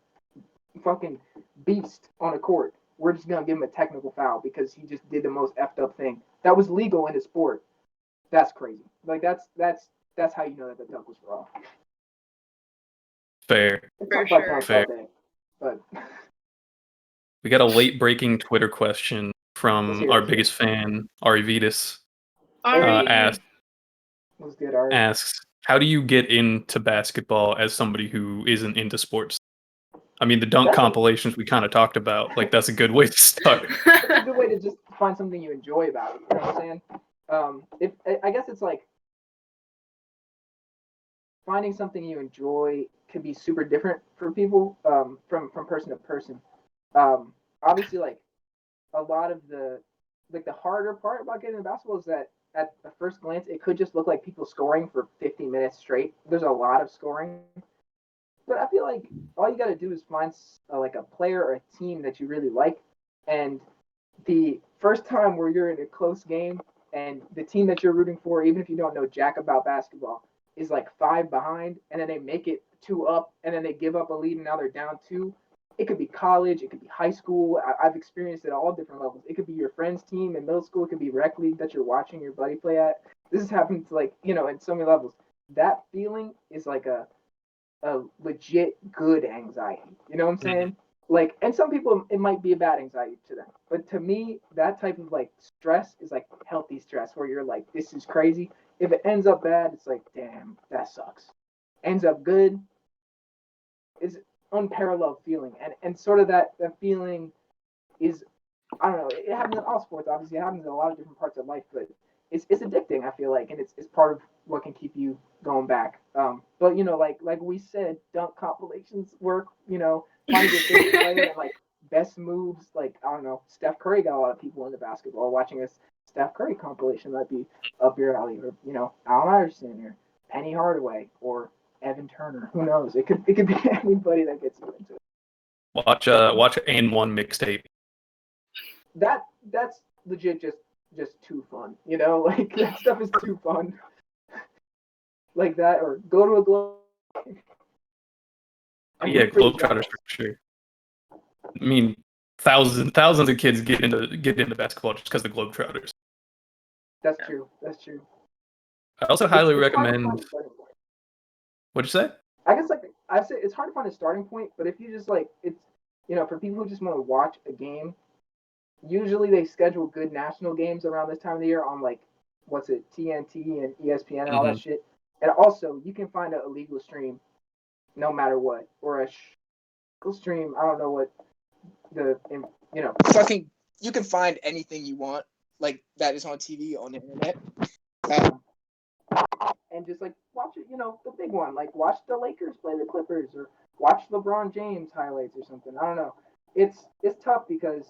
fucking beast on a court, we're just gonna give him a technical foul because he just did the most effed up thing that was legal in the sport. That's crazy. Like that's how you know that the dunk was wrong. Fair. For sure. Fair. But we got a late breaking Twitter question from our biggest fan, Ari Vitas. Asks, how do you get into basketball as somebody who isn't into sports? I mean, the dunk compilations we kind of talked about, like that's a good way to start. That's a good way to just find something you enjoy about it. You know what I'm saying? I guess it's like finding something you enjoy can be super different for people, from person to person. Obviously, like a lot of the harder part about getting into basketball is that at the first glance it could just look like people scoring for 50 minutes straight. There's a lot of scoring. But I feel like all you got to do is find like a player or a team that you really like, and the first time where you're in a close game and the team that you're rooting for, even if you don't know jack about basketball, is like 5 behind, and then they make it 2 up, and then they give up a lead, and now they're down 2. It could be college, it could be high school. I've experienced it at all different levels. It could be your friend's team in middle school. It could be rec league that you're watching your buddy play at. This has happened to like in so many levels. That feeling is like a legit good anxiety. You know what I'm saying? Like, and some people it might be a bad anxiety to them, but to me, that type of like stress is like healthy stress where you're like, this is crazy. If it ends up bad, it's like, damn, that sucks. Ends up good, is unparalleled feeling, and sort of that feeling is, I don't know. It happens in all sports, obviously. It happens in a lot of different parts of life, but it's addicting. I feel like, and it's part of what can keep you going back. But like we said, dunk compilations work. Finding your favorite player and like best moves. Like I don't know, Steph Curry got a lot of people into basketball. Watching a Steph Curry compilation might be up your alley, or Allen Iverson or Penny Hardaway or Evan Turner. Who knows? It could be anybody that gets you into it. Watch and one mixtape. That's legit just too fun, like that stuff is too fun. Like that, or go to a globe. Yeah, Globetrotters for sure. I mean, thousands of kids get into basketball just because of the Globetrotters. That's true. I also highly recommend. What'd you say? I guess like I say, it's hard to find a starting point, but if you just like it's for people who just want to watch a game, usually they schedule good national games around this time of the year on like what's it, TNT and ESPN and all that shit. And also you can find a legal stream no matter what, or a stream. I don't know what fucking you can find anything you want like that is on TV on the internet. And just like watch it, the big one, like watch the Lakers play the Clippers or watch LeBron James highlights or something. I don't know. It's tough because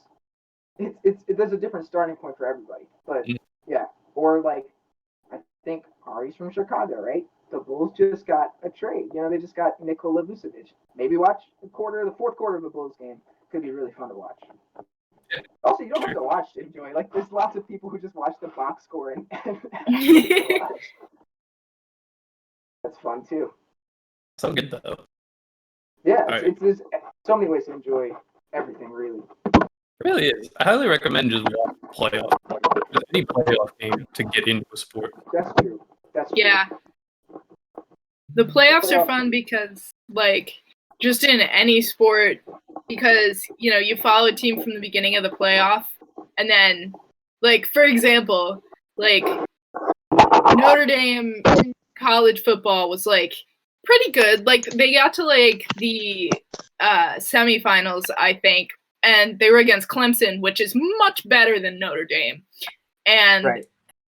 there's a different starting point for everybody. But yeah, or like I think Ari's from Chicago, right? The Bulls just got a trade. They just got Nikola Vucevic. Maybe watch the fourth quarter of a Bulls game. Could be really fun to watch. Also, you don't have to watch to enjoy. Like, there's lots of people who just watch the box score and that's fun too. So good though. Yeah, All right. it's there's so many ways to enjoy everything, really. It really is. I highly recommend just watching just any playoff game to get into a sport. That's true. That's true. Yeah. The playoffs are fun because, like, just in any sport, because, you know, you follow a team from the beginning of the playoff, and then, like, for example, like, Notre Dame college football was, like, pretty good. Like, they got to, like, the semifinals, I think, and they were against Clemson, which is much better than Notre Dame. And, Right.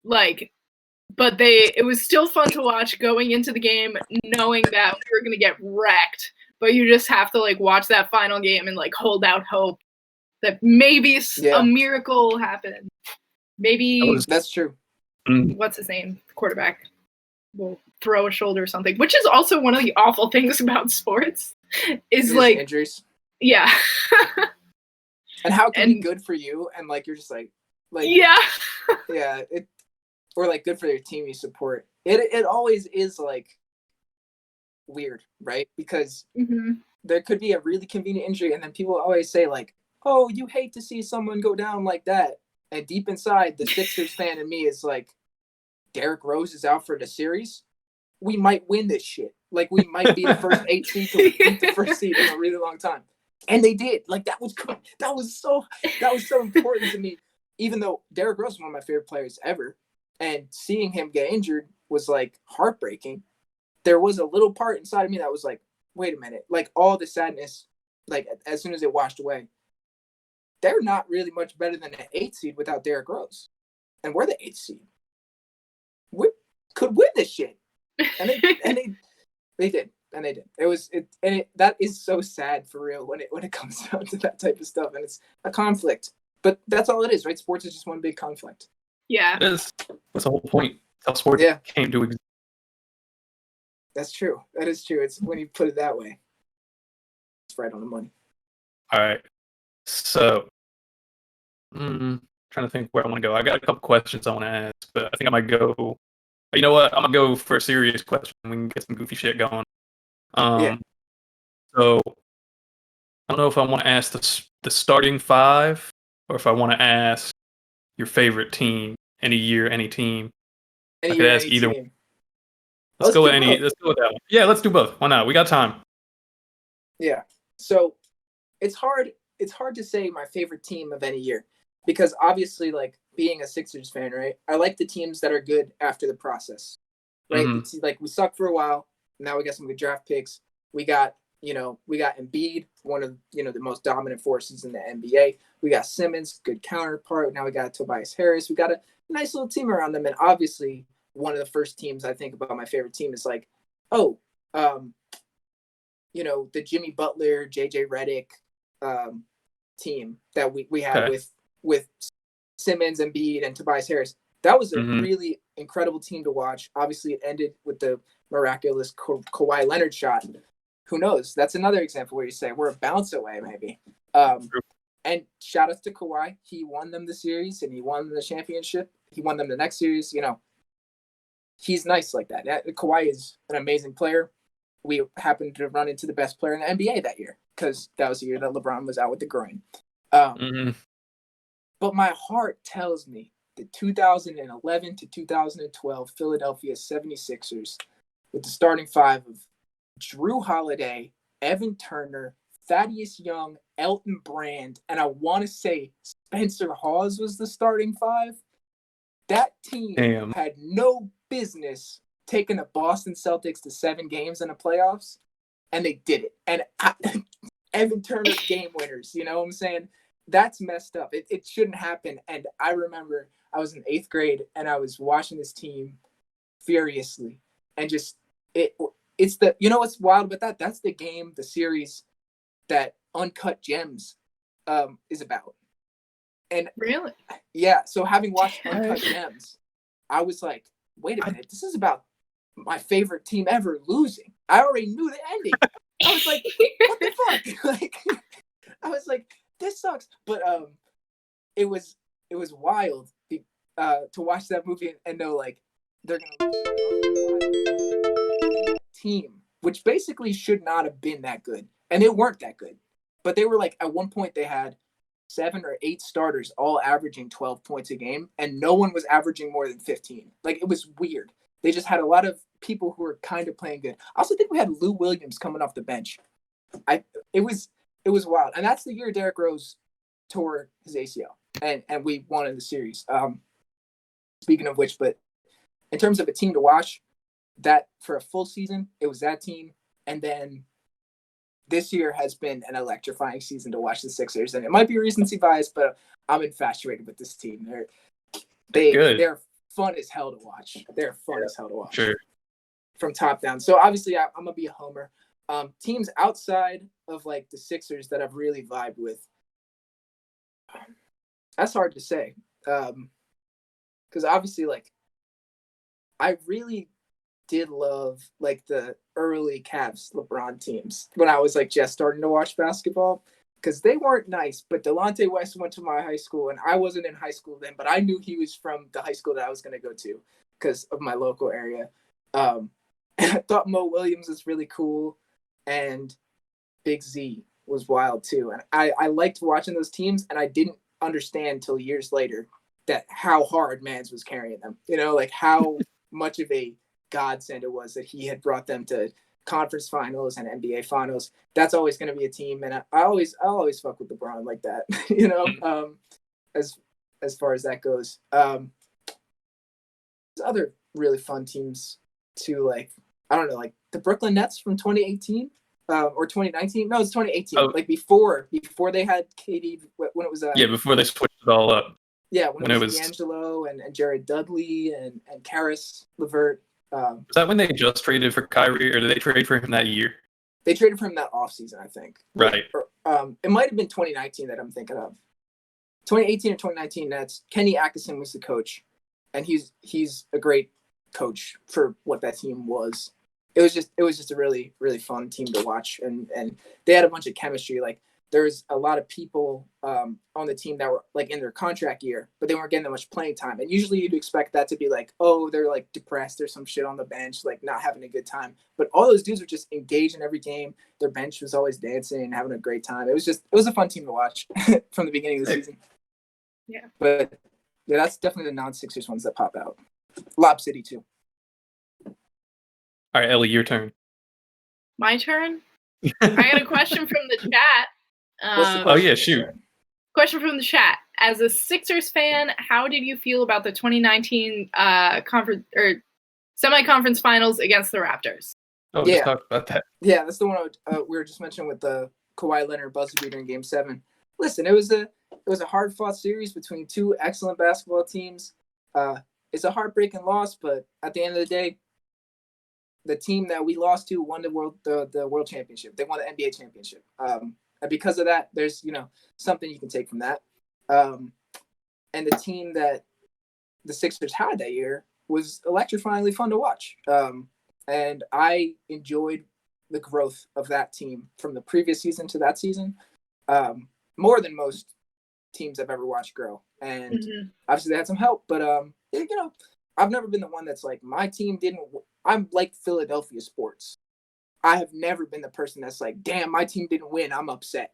like, but it was still fun to watch going into the game, knowing that we were going to get wrecked. But you just have to, like, watch that final game and, like, hold out hope that maybe a miracle will happen. Maybe That's true. What's his name? Quarterback will throw a shoulder or something, which is also one of the awful things about sports. Is like injuries. Yeah. And how it can be good for you, and like you're just like yeah, it, or like good for your team you support. It always is like weird, right? Because there could be a really convenient injury, and then people always say like, "Oh, you hate to see someone go down like that." And deep inside, the Sixers fan in me is like, Derrick Rose is out for the series. We might win this shit. Like, we might be the first 8 seed to beat the first seed in a really long time. And they did. Like, that was so important to me. Even though Derrick Rose is one of my favorite players ever, and seeing him get injured was like heartbreaking. There was a little part inside of me that was like, wait a minute. Like, all the sadness, like, as soon as it washed away, they're not really much better than an 8 seed without Derrick Rose. And we're the 8th seed. We could win this shit. And they did. And they did. That is so sad for real when it comes down to that type of stuff. And it's a conflict. But that's all it is, right? Sports is just one big conflict. Yeah. It is. That's the whole point. That's how sports came to exist. That's true. That is true. It's when you put it that way. It's right on the money. All right. So, trying to think where I want to go. I got a couple questions I want to ask, but I think I might go. You know what? I'm gonna go for a serious question. We can get some goofy shit going. So, I don't know if I want to ask the starting 5, or if I want to ask your favorite team, any year, any team. I could ask either one. Let's go with that one. Yeah, let's do both. Why not? We got time. Yeah. So it's hard to say my favorite team of any year, because obviously, like, being a Sixers fan, right? I like the teams that are good after the process, right? It's like we sucked for a while. Now we got some good draft picks. We got Embiid, one of, the most dominant forces in the NBA. We got Simmons, good counterpart. Now we got Tobias Harris. We got a nice little team around them. And obviously, one of the first teams I think about my favorite team is like, the Jimmy Butler, JJ Redick team that we had with Simmons, Embiid, and Tobias Harris. That was a really incredible team to watch. Obviously, it ended with the miraculous Kawhi Leonard shot. Who knows? That's another example where you say we're a bounce away, maybe. And shout outs to Kawhi. He won them the series, and he won the championship. He won them the next series. He's nice like that. Kawhi is an amazing player. We happened to run into the best player in the NBA that year, because that was the year that LeBron was out with the groin. But my heart tells me the 2011 to 2012 Philadelphia 76ers, with the starting 5 of Drew Holiday, Evan Turner, Thaddeus Young, Elton Brand, and I want to say Spencer Hawes was the starting 5. That team had no business taking the Boston Celtics to 7 games in the playoffs, and they did it. And Evan Turner game winners, you know what I'm saying? That's messed up. It shouldn't happen. And I remember I was in 8th grade, and I was watching this team furiously, and just it's the, what's wild about that? That's the game, the series that Uncut Gems is about. And really? Yeah. So having watched Uncut Gems, I was like, wait a minute, this is about my favorite team ever losing. I already knew the ending. I was like, what the fuck? Like, I was like, this sucks. But it was wild to watch that movie and know, like, they're gonna lose team which basically should not have been that good. And they weren't that good. But they were like, at one point they had 7 or 8 starters all averaging 12 points a game, and no one was averaging more than 15. Like, it was weird. They just had a lot of people who were kind of playing good. I also think we had Lou Williams coming off the bench. It was wild. And that's the year Derrick Rose tore his ACL, and we won in the series. Speaking of which, but in terms of a team to watch, that for a full season, it was that team. And then this year has been an electrifying season to watch the Sixers. And it might be recency bias, but I'm infatuated with this team. They're fun as hell to watch. They're fun as hell to watch. Sure. From top down. So obviously I'm going to be a homer. Teams outside of like the Sixers that I've really vibed with. That's hard to say. Because obviously, like, I really did love like the early Cavs LeBron teams when I was like just starting to watch basketball, because they weren't nice. But Delonte West went to my high school, and I wasn't in high school then, but I knew he was from the high school that I was going to go to because of my local area. And I thought Mo Williams was really cool, and Big Z was wild too. And I liked watching those teams, and I didn't understand till years later that how hard Mans was carrying them. You know, like how much of a godsend it was that he had brought them to conference finals and NBA finals. That's always going to be a team, and I always fuck with LeBron like that. You know, as far as that goes. There's other really fun teams too, like I don't know, like the Brooklyn Nets from 2018 or 2019. No, it's 2018. Oh. Like before they had KD, when it was before they switched it all up. Yeah, when it was D'Angelo and Jared Dudley and Karis LeVert. Was that when they just traded for Kyrie, or did they trade for him that year? They traded for him that offseason, I think. Right. It might have been 2019 that I'm thinking of. 2018 or 2019 Nets. Kenny Atkinson was the coach, and he's a great coach for what that team was. It was just a really, really fun team to watch, and they had a bunch of chemistry. Like, there's a lot of people on the team that were like in their contract year, but they weren't getting that much playing time. And usually you'd expect that to be like, oh, they're like depressed or some shit on the bench, like not having a good time. But all those dudes were just engaged in every game. Their bench was always dancing and having a great time. It was a fun team to watch from the beginning of the season. Yeah. But yeah, that's definitely the non-Sixers ones that pop out. Lob City too. All right, Ellie, your turn. My turn? I got a question from the chat. Oh yeah, shoot. Question from the chat. As a Sixers fan, how did you feel about the 2019 conference or semi-conference finals against the Raptors? Oh, yeah. Just talk about that. Yeah, that's the one we were just mentioning with the Kawhi Leonard buzzer beater in Game 7. Listen, it was a hard-fought series between two excellent basketball teams. It's a heartbreaking loss, but at the end of the day, the team that we lost to won the world championship. They won the NBA championship. And because of that, there's, something you can take from that. And the team that the Sixers had that year was electrifyingly fun to watch. And I enjoyed the growth of that team from the previous season to that season more than most teams I've ever watched grow. And obviously they had some help, but, I've never been the one that's like, my team didn't. I'm like Philadelphia sports. I have never been the person that's like, damn, my team didn't win, I'm upset.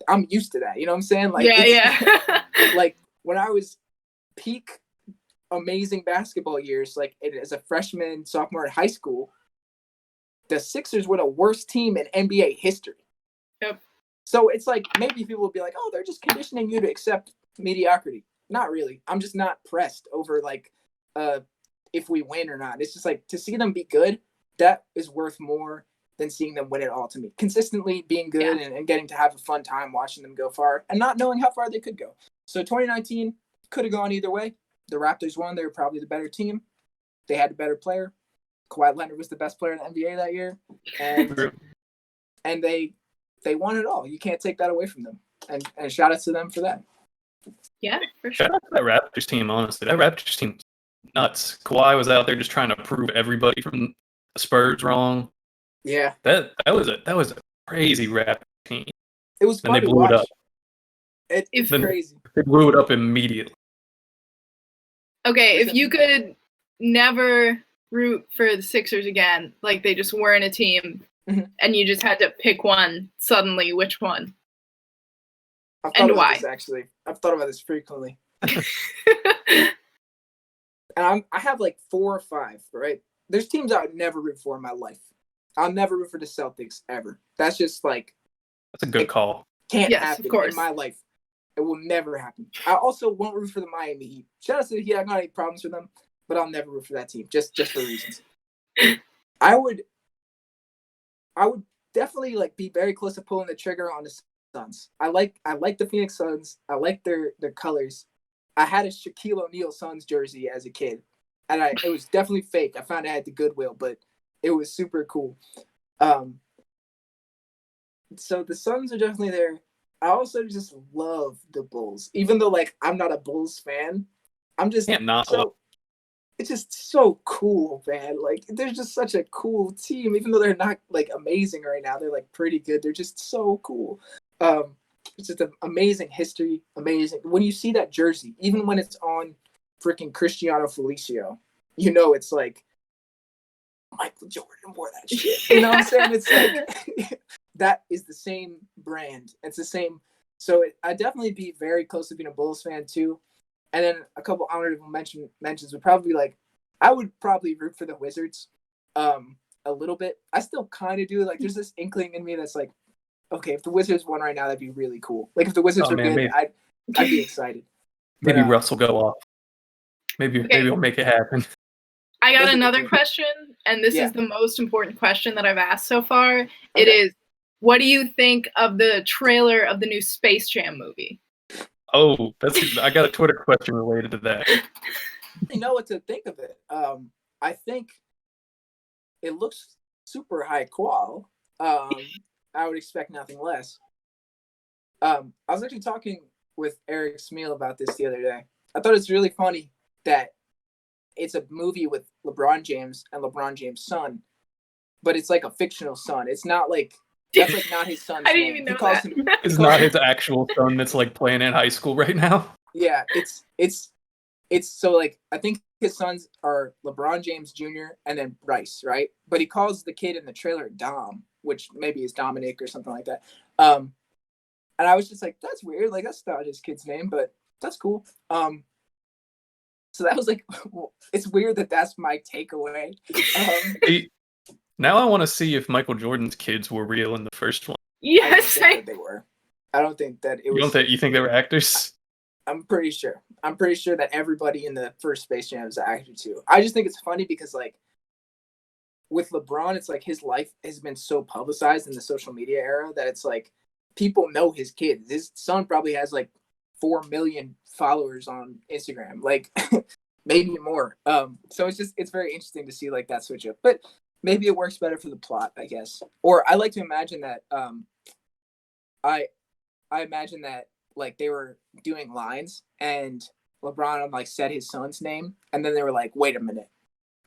I'm used to that. You know what I'm saying? Like, yeah. Like when I was peak amazing basketball years, like as a freshman, sophomore in high school, the Sixers were the worst team in NBA history. Yep. So it's like, maybe people will be like, oh, they're just conditioning you to accept mediocrity. Not really. I'm just not pressed over like if we win or not. It's just like, to see them be good, that is worth more than seeing them win it all to me. Consistently being good and getting to have a fun time watching them go far and not knowing how far they could go. So 2019 could have gone either way. The Raptors won. They were probably the better team. They had a better player. Kawhi Leonard was the best player in the NBA that year. And they won it all. You can't take that away from them. And shout out to them for that. Yeah, for sure. Shout out to that Raptors team, honestly. That Raptors team was nuts. Kawhi was out there just trying to prove everybody from the Spurs wrong. Yeah. That was a crazy Raptors team. It was fun and they to blew watch. it up. It's crazy. They blew it up immediately. Okay, if you could never root for the Sixers again, like they just weren't a team, Mhm. and you just had to pick one suddenly, which one? I've And thought about why? this actually. I've thought about this frequently. And I have like 4 or 5, right? There's teams I would never root for in my life. I'll never root for the Celtics ever. That's just like That's a good call. can't Yes, of happen course. in my life. It will never happen. I also won't root for the Miami Heat. Shout out to the Heat. I don't got any problems with them, but I'll never root for that team just for reasons. I would definitely like be very close to pulling the trigger on the Suns. I like the Phoenix Suns. I like their colors. I had a Shaquille O'Neal Suns jersey as a kid, and it was definitely fake. I found it at the Goodwill, but it was super cool. So the Suns are definitely there. I also just love the Bulls, even though like I'm not a Bulls fan. I'm just Can't not so it's just so cool, man. Like they're just such a cool team, even though they're not like amazing right now. They're like pretty good. They're just so cool. It's just an amazing history. Amazing when you see that jersey, even when it's on freaking Cristiano Felicio, you know it's like Michael Jordan wore that shit. You know what I'm saying? It's like that is the same brand. It's the same. So I'd definitely be very close to being a Bulls fan too. And then a couple honorable mentions would probably be like, I would probably root for the Wizards a little bit. I still kind of do. Like there's this inkling in me that's like, okay, if the Wizards won right now, that'd be really cool. Like if the Wizards were good, maybe, I'd be excited. maybe But, Russ will go off. Maybe we'll make it happen. I got Those are another the- question, and this Yeah. is the most important question that I've asked so far. It Okay. is, what do you think of the trailer of the new Space Jam movie? Oh, I got a Twitter question related to that. I know what to think of it. I think it looks super high qual. I would expect nothing less. I was actually talking with Eric Smeal about this the other day. I thought it's really funny that it's a movie with LeBron James and LeBron James' son, but it's like a fictional son. It's not like that's like not his son's I didn't name. even know He calls that. him. It's not his actual son that's like playing in high school right now. Yeah, it's so like I think his sons are LeBron James Jr. and then Bryce, right? But he calls the kid in the trailer Dom, which maybe is Dominic or something like that. And I was just like, that's weird. Like that's not his kid's name, but that's cool. So that was like, it's weird that that's my takeaway. Now I want to see if Michael Jordan's kids were real in the first one. I don't Yes, think that they were. I don't think that it was. You think they were actors? I'm pretty sure. I'm pretty sure that everybody in the first Space Jam is an actor too. I just think it's funny because like with LeBron, it's like his life has been so publicized in the social media era that it's like people know his kid. His son probably has like 4 million followers on Instagram, like maybe more. So it's very interesting to see like that switch up. But maybe it works better for the plot, I guess. Or I like to imagine that I imagine that like they were doing lines and LeBron like said his son's name and then they were like, wait a minute,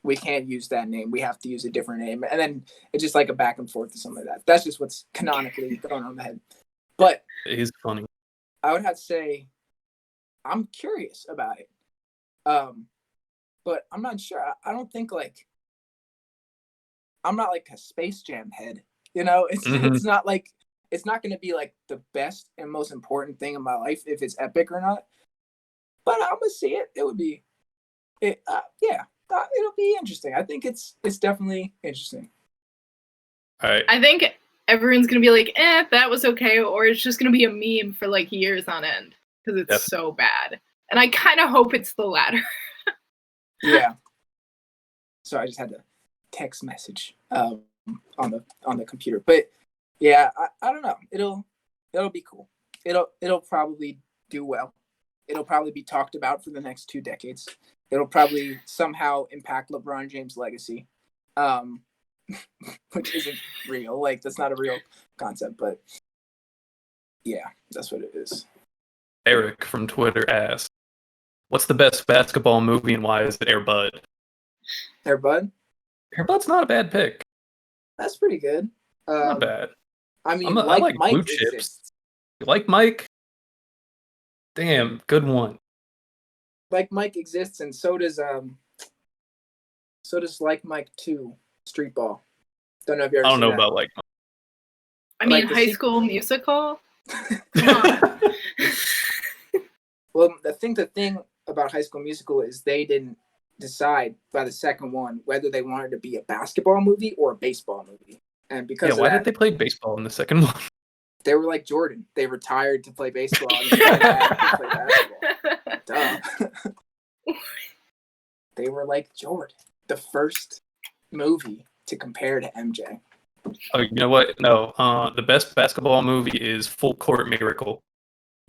we can't use that name. We have to use a different name. And then it's just like a back and forth or something like that. That's just what's canonically going on in the head. But It is funny. I would have to say I'm curious about it. But I'm not sure. I don't think like I'm not like a Space Jam head. You know, it's not like it's not going to be like the best and most important thing in my life if it's epic or not. But I'm gonna see it. It would be, it'll be interesting. I think it's definitely interesting. All right. I think everyone's gonna be like, that was okay, or it's just gonna be a meme for like years on end because it's so bad. And I kind of hope it's the latter. Yeah. So I just had to text message on the computer, but yeah, I don't know. It'll be cool. It'll probably do well. It'll probably be talked about for the next 2 decades. It'll probably somehow impact LeBron James' legacy, which isn't real. Like that's not a real concept, but yeah, that's what it is. Eric from Twitter asked, "What's the best basketball movie and why is it Air Bud?" Air Bud? Air Bud's not a bad pick. That's pretty good. Not bad. I mean, I like Mike Blue Chips. exists. You like Mike? Damn, good one. Like Mike exists, and so does So does Like Mike 2, Street Ball. Don't know if you ever I don't seen know that. about like. I mean, Like the High sequel- School Musical. Come on. Well, I think the thing about High School Musical is they didn't decide by the second one whether they wanted to be a basketball movie or a baseball movie. And because Yeah, of why that, did they play baseball in the second one? they were like Jordan. They retired to play baseball and they came back to play basketball. Duh. They were like Jordan. The first movie to compare to MJ. Oh, you know what? No, the best basketball movie is Full Court Miracle.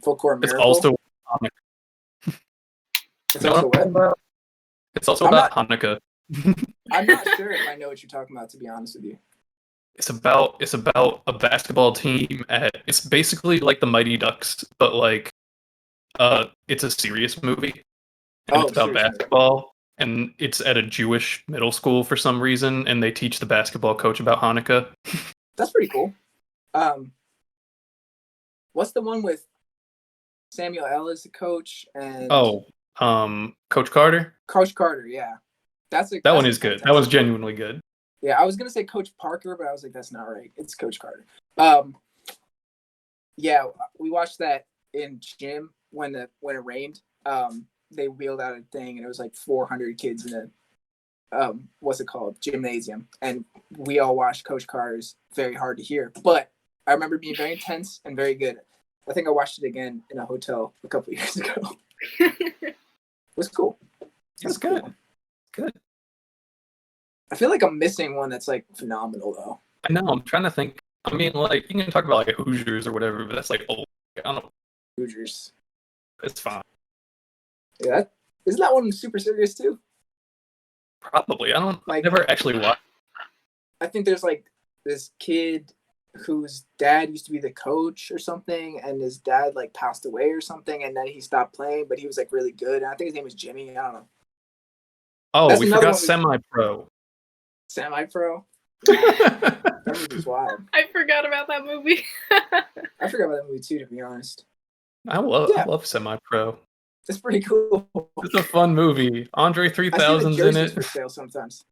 Full Court It's Miracle. also It's You know also what I'm talking what? about? It's also I'm about Hanukkah. I'm not sure if I know what you're talking about, to be honest with you. It's about a basketball team it's basically like the Mighty Ducks, but like it's a serious movie. And it's about serious movie. basketball. And it's at a Jewish middle school for some reason, and they teach the basketball coach about Hanukkah. That's pretty cool. What's the one with Samuel L. as the coach and Coach Carter? Coach Carter? Yeah, That that's one a is good. That fantastic one's one. genuinely good. Yeah, I was gonna say Coach Parker, but I was like, that's not right. It's Coach Carter. Yeah, we watched that in gym when it rained. They wheeled out a thing, and it was like 400 kids in a what's it called, gymnasium, and we all watched Coach Carter's Very Hard to Hear. But I remember being very intense and very good. I think I watched it again in a hotel a couple years ago. It was cool. It's good. Good. I feel like I'm missing one that's like phenomenal though. I know. I'm trying to think. I mean, like you can talk about like Hoosiers or whatever, but that's like old. I don't know. Hoosiers. It's fine. Yeah, isn't that one super serious too? Probably. I don't. Like- I never actually watched. I think there's like this kid whose dad used to be the coach or something, and his dad like passed away or something, and then he stopped playing, but he was like really good. And I think his name was Jimmy. I don't know. Oh, That's we another forgot one we- semi-pro. Semi-pro. That movie's wild. I forgot about that movie. I forgot about that movie too, to be honest. I love Yeah. semi-pro. It's pretty cool. It's a fun movie. Andre I see the 3000's in jerseys it. for sale sometimes.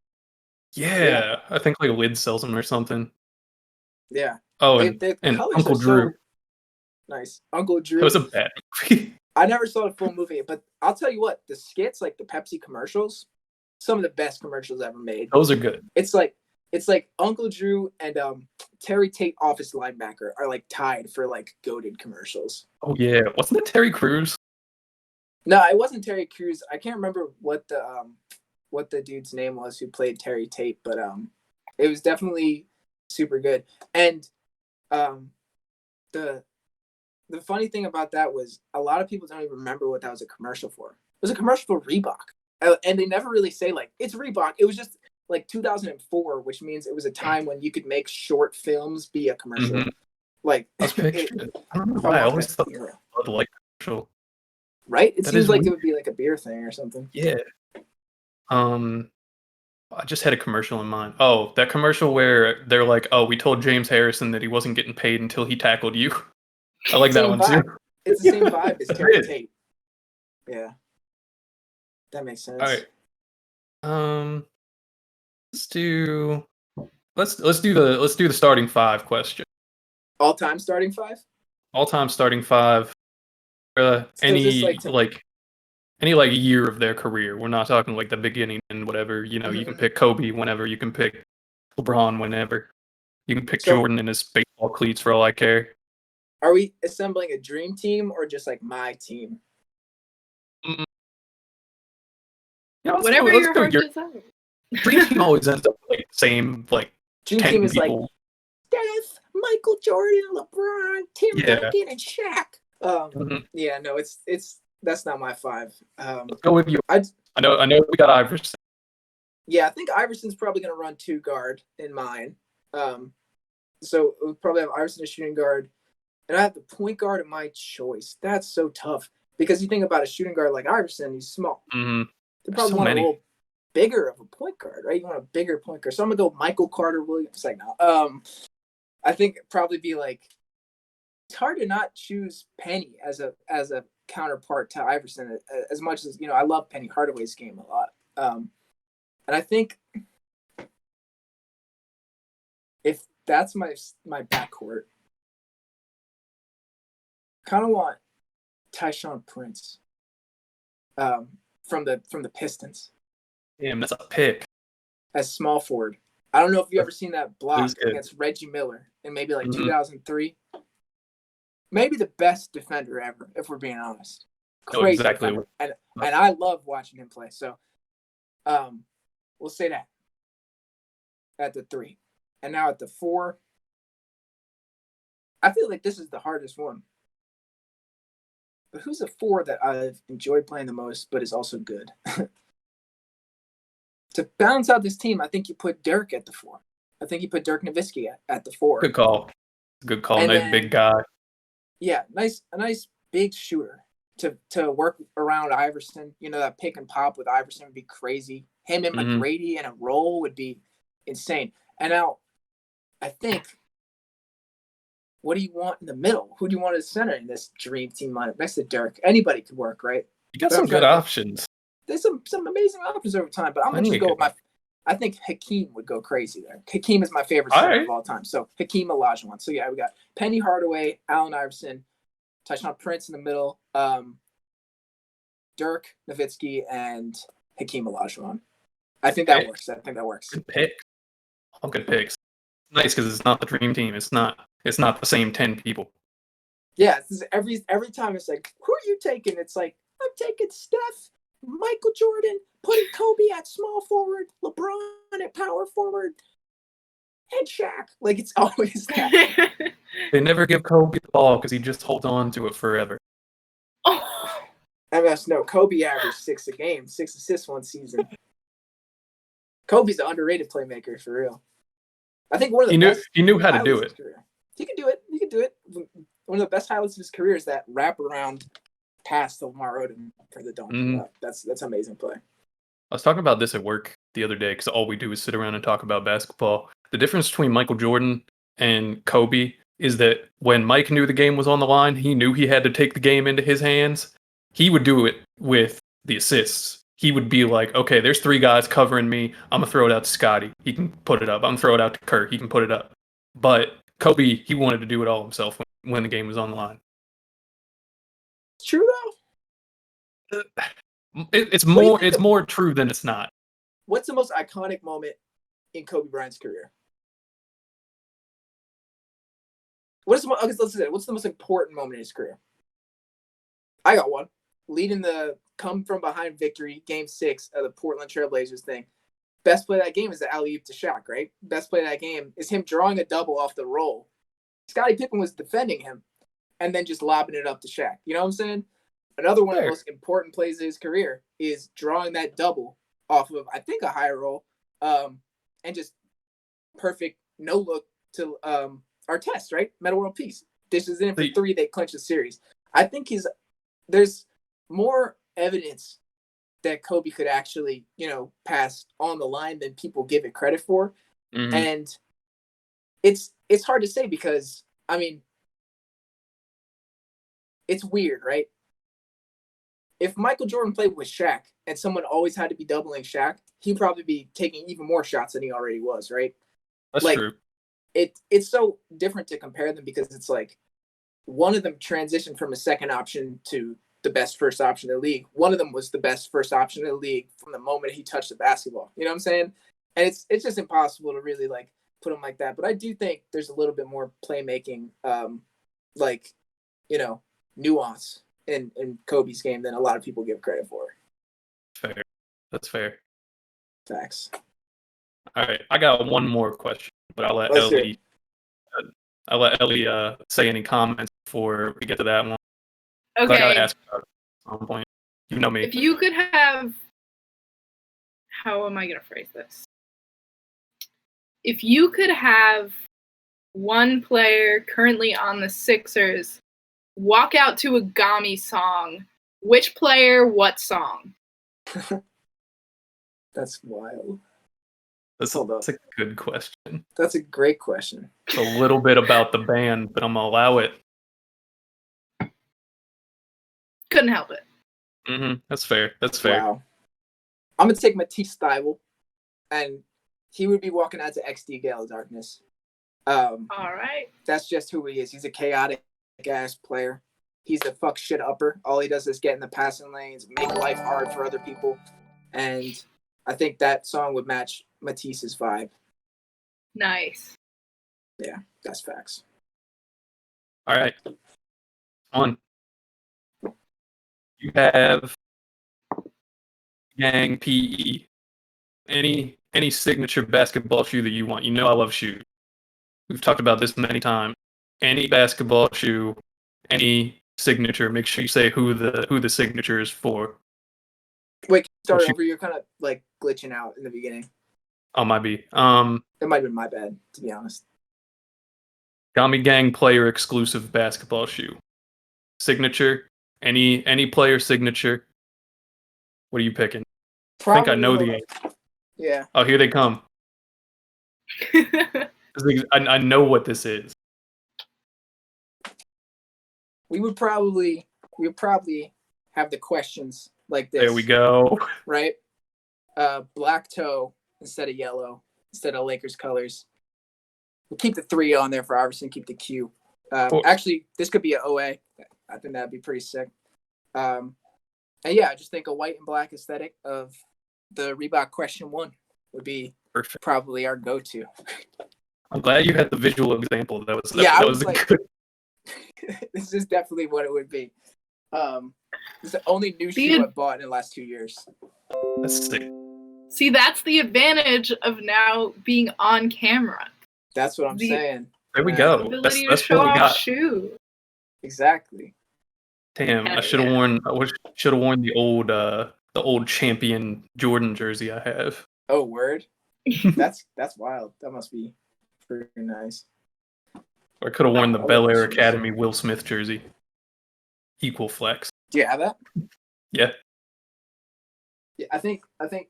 Yeah, I think like Lid sells them or something. Yeah. Oh, The and colors Uncle are Drew. so nice. Uncle Drew. It was a bad movie. I never saw the full movie, but I'll tell you what, the skits, like the Pepsi commercials, some of the best commercials ever made. Those are good. It's like Uncle Drew and Terry Tate office linebacker are like tied for like goated commercials. Oh yeah, wasn't it Terry Crews? No, it wasn't Terry Crews. I can't remember what the dude's name was who played Terry Tate, but it was definitely super good. And the funny thing about that was a lot of people don't even remember what that was a commercial for. It was a commercial for Reebok. And they never really say like it's Reebok. It was just like 2004, which means it was a time when you could make short films be a commercial. Mhm. Like I was picturing it. I don't know why. I always thought Bud Light commercial. right? It That seems is like weird. it would be like a beer thing or something. Yeah. I just had a commercial in mind. Oh, that commercial where they're like, "Oh, we told James Harrison that he wasn't getting paid until he tackled you." I like that Same one vibe. too. It's the same vibe as Terry is. Tate. Yeah, that makes sense. All right. Let's do the starting five question. All time starting five. All time starting five. So Any just like any year of their career. We're not talking like the beginning and whatever. You know, you can Mhm. pick Kobe whenever. You can pick LeBron whenever. You can pick So- Jordan in his baseball cleats for all I care. Are we assembling a dream team or just like my team? Yeah, Whatever let's your go heart your desires. dream team always ends up like the same like Dream 10 team is like people. Steph, Michael Jordan, LeBron, Tim Yeah. Duncan, and Shaq. Mhm. Yeah, no, it's that's not my five. Let's go with you. I'd- I know we got Iverson. Yeah, I think Iverson's probably going to run two guard in mine. So we'll probably have Iverson as shooting guard, and I have the point guard of my choice. That's so tough because you think about a shooting guard like Iverson, he's small. Mhm. They probably So want many. a little bigger of a point guard, right? You want a bigger point guard. So I'm gonna go Michael Carter Williams. Like no, I think it'd probably be like it's hard to not choose Penny as a counterpart to Iverson as much as I love Penny Hardaway's game a lot. And I think if that's my backcourt, kind of want Tyshawn Prince from the Pistons Damn, that's a pick. as small forward. I don't know if you ever seen that block Who's good? against Reggie Miller in maybe like Mhm. 2003. Maybe the best defender ever, if we're being honest. Know Crazy exactly defender. And I love watching him play. So we'll say that at the 3. And now at the 4, I feel like this is the hardest one. But who's a 4 that I've enjoyed playing the most, but is also good? To balance out this team, I think you put Dirk at the 4. I think you put Dirk Nowitzki at the 4. Good call. Good call. And Nice then- big guy. Yeah, a nice big shooter to work around Iverson. You know, that pick and pop with Iverson would be crazy. Him and Mhm. McGrady in a roll would be insane. And now, I think, what do you want in the middle? Who do you want as center in this dream team lineup next to Dirk? Anybody could work, right? You got But some I'm good trying to- options. There's some amazing options over time, but I'm going to Plenty just go of with my – I think Hakeem would go crazy there. Hakeem is my favorite All center right. of all time. So, Hakeem Olajuwon. So, yeah, we got Penny Hardaway, Allen Iverson, Tyshawn Prince in the middle, Dirk Nowitzki, and Hakeem Olajuwon. I think that works. Good pick. All good picks. Nice because it's not the dream team. It's not the same 10 people. Yeah, this is every time it's like, who are you taking? It's like, I'm taking Steph, Michael Jordan, putting Kobe at small forward, LeBron at power forward, and Shaq. Like, it's always that. They never give Kobe the ball because he just holds on to it forever. Oh. MS, no, Kobe averaged 6 a game, 6 assists one season. Kobe's an underrated playmaker for real. I think one of the best He knew how to do highlights of it. his career. He could do it. One of the best highlights of his career is that wraparound pass to Lamar Odom for the dunk. Mhm. That's amazing play. I was talking about this at work the other day because all we do is sit around and talk about basketball. The difference between Michael Jordan and Kobe is that when Mike knew the game was on the line, he knew he had to take the game into his hands. He would do it with the assists. He would be like, okay, there's 3 guys covering me. I'm going to throw it out to Scotty. He can put it up. I'm going to throw it out to Kurt. He can put it up. But Kobe, he wanted to do it all himself when the game was on the line. It's true though. It's What do you more think it's of- more true than it's not. What's the most iconic moment in Kobe Bryant's career? What's the most important moment in his career? I got one. Leading the come from behind victory, game 6 of the Portland Trailblazers thing. Best play of that game is the alley-oop to Shaq, right? Best play of that game is him drawing a double off the roll. Scottie Pippen was defending him and then just lobbing it up to Shaq. You know what I'm saying? Another one of the Fair. most important plays of his career is drawing that double off of, I think, a high roll, and just perfect no look to Artest, right? Meta World Peace. Dishes in for 3, they clinch the series. I think there's more evidence that Kobe could actually, pass on the line than people give it credit for. Mhm. And it's hard to say because, I mean, it's weird, right? If Michael Jordan played with Shaq and someone always had to be doubling Shaq, he'd probably be taking even more shots than he already was, right? That's like, true. It's so different to compare them because it's like one of them transitioned from a second option to the best first option in the league. One of them was the best first option in the league from the moment he touched the basketball. You know what I'm saying? And it's just impossible to really like put him like that. But I do think there's a little bit more playmaking, nuance in Kobe's game than a lot of people give credit for. Fair. That's fair. Facts. All right, I got one more question, but I'll let Let's hear Ellie. I'll let Ellie say any comments before we get to that one. 'Cause I gotta Okay. ask about it at some point. You know me. If you could have, how am I going to phrase this? If you could have one player currently on the Sixers walk out to a Gami song, which player, what song? That's wild. That's Hold up. a good question. That's a great question. It's a little bit about the band, but I'm gonna allow it. Couldn't help it. That's fair. That's fair. Wow. I'm gonna take Matisse Thybulle and he would be walking out to XD Gale of Darkness. All right. That's just who he is. He's a chaotic ass player. He's a fuck shit upper. All he does is get in the passing lanes, make life hard for other people, and I think that song would match Matisse's vibe. Nice. Yeah, that's facts. All right. On. You have Gang PE. Any signature basketball shoe that you want. You know I love shoes. We've talked about this many times. Any basketball shoe, any signature, make sure you say who the signature is for. Wait, start What you- over. You're kind of like glitching out in the beginning. Oh, might be. It might have been my bad, to be honest. Gami Gang player exclusive basketball shoe. Signature. Any player signature. What are you picking? I think I know the answer. Yeah. Oh, here they come. I know what this is. We would probably have the questions like this. There we go. Right? Black toe instead of yellow, instead of Lakers colors. We'll keep the 3 on there for Iverson, keep the Q. Actually, this could be an OA. I think that'd be pretty sick. And yeah, I just think a white and black aesthetic of the Reebok Question 1 would be Perfect. probably our go-to. I'm glad you had the visual example. That was Yeah, I that was was a like- good. This is definitely what it would be. It's the only new shoe I've bought in the last 2 years. That's sick. See, that's the advantage of now being on camera. That's what I'm saying. There we Yeah. go. Ability to That's show what we off got. shoe. Exactly. Damn, Hell I should have yeah. worn. I should have worn the old champion Jordan jersey I have. Oh, word. That's wild. That must be pretty nice. Or I could have worn the I love Bel Air those shoes. Academy Will Smith jersey. Equal flex. Do you have that? Yeah. Yeah, I think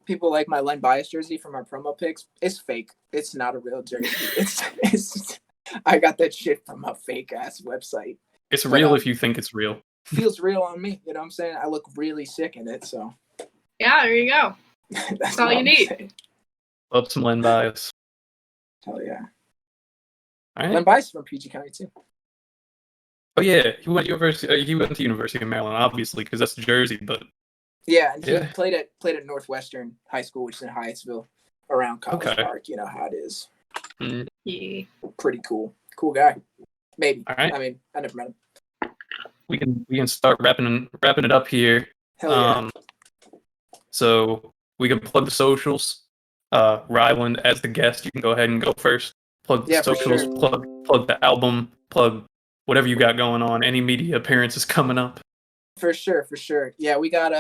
people like my Len Bias jersey from our promo picks. It's fake. It's not a real jersey. It's I got that shit from a fake ass website. It's But, real if you think it's real. Feels real on me. You know what I'm saying? I look really sick in it, so Yeah, there you go. that's all what you I'm need. saying. Love some Len bias. Hell yeah. All Len right. Bias is from PG County too. Oh yeah, he went to University of Maryland, obviously, because that's Jersey. But Yeah, and he Yeah. played at Northwestern High School, which is in Hyattsville, around College Okay. Park. You know how it is. mm, Yeah. Pretty cool. Cool guy. Maybe. all right, I mean, I never met him. we can start wrapping it up here. Hell yeah. So we can plug the socials. Ryland, as the guest, you can go ahead and go first. Plug the Yeah, for socials. sure. Plug the album. Plug whatever you got going on. Any media appearances coming up. For sure. Yeah, we got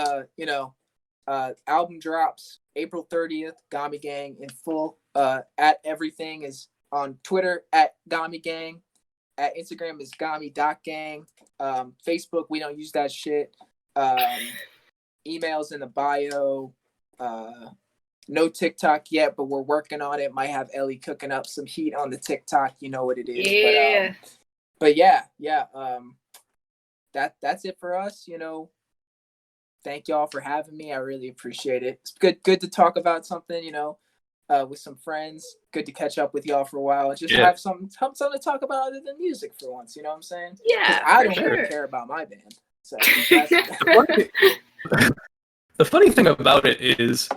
album drops April 30th, Gami Gang in full. At everything is on Twitter at Gami Gang. At Instagram is Gami.gang. Facebook, we don't use that shit. Emails in the bio. No TikTok yet, but we're working on it. Might have Ellie cooking up some heat on the TikTok. You know what it is. Yeah. But yeah. That's it for us. You know, thank y'all for having me. I really appreciate it. It's good to talk about something, you know, with some friends. Good to catch up with y'all for a while and just have something to talk about other than music for once. You know what I'm saying? 'Cause Yeah, I for don't sure. really care about my band. So that's, The funny thing about it is,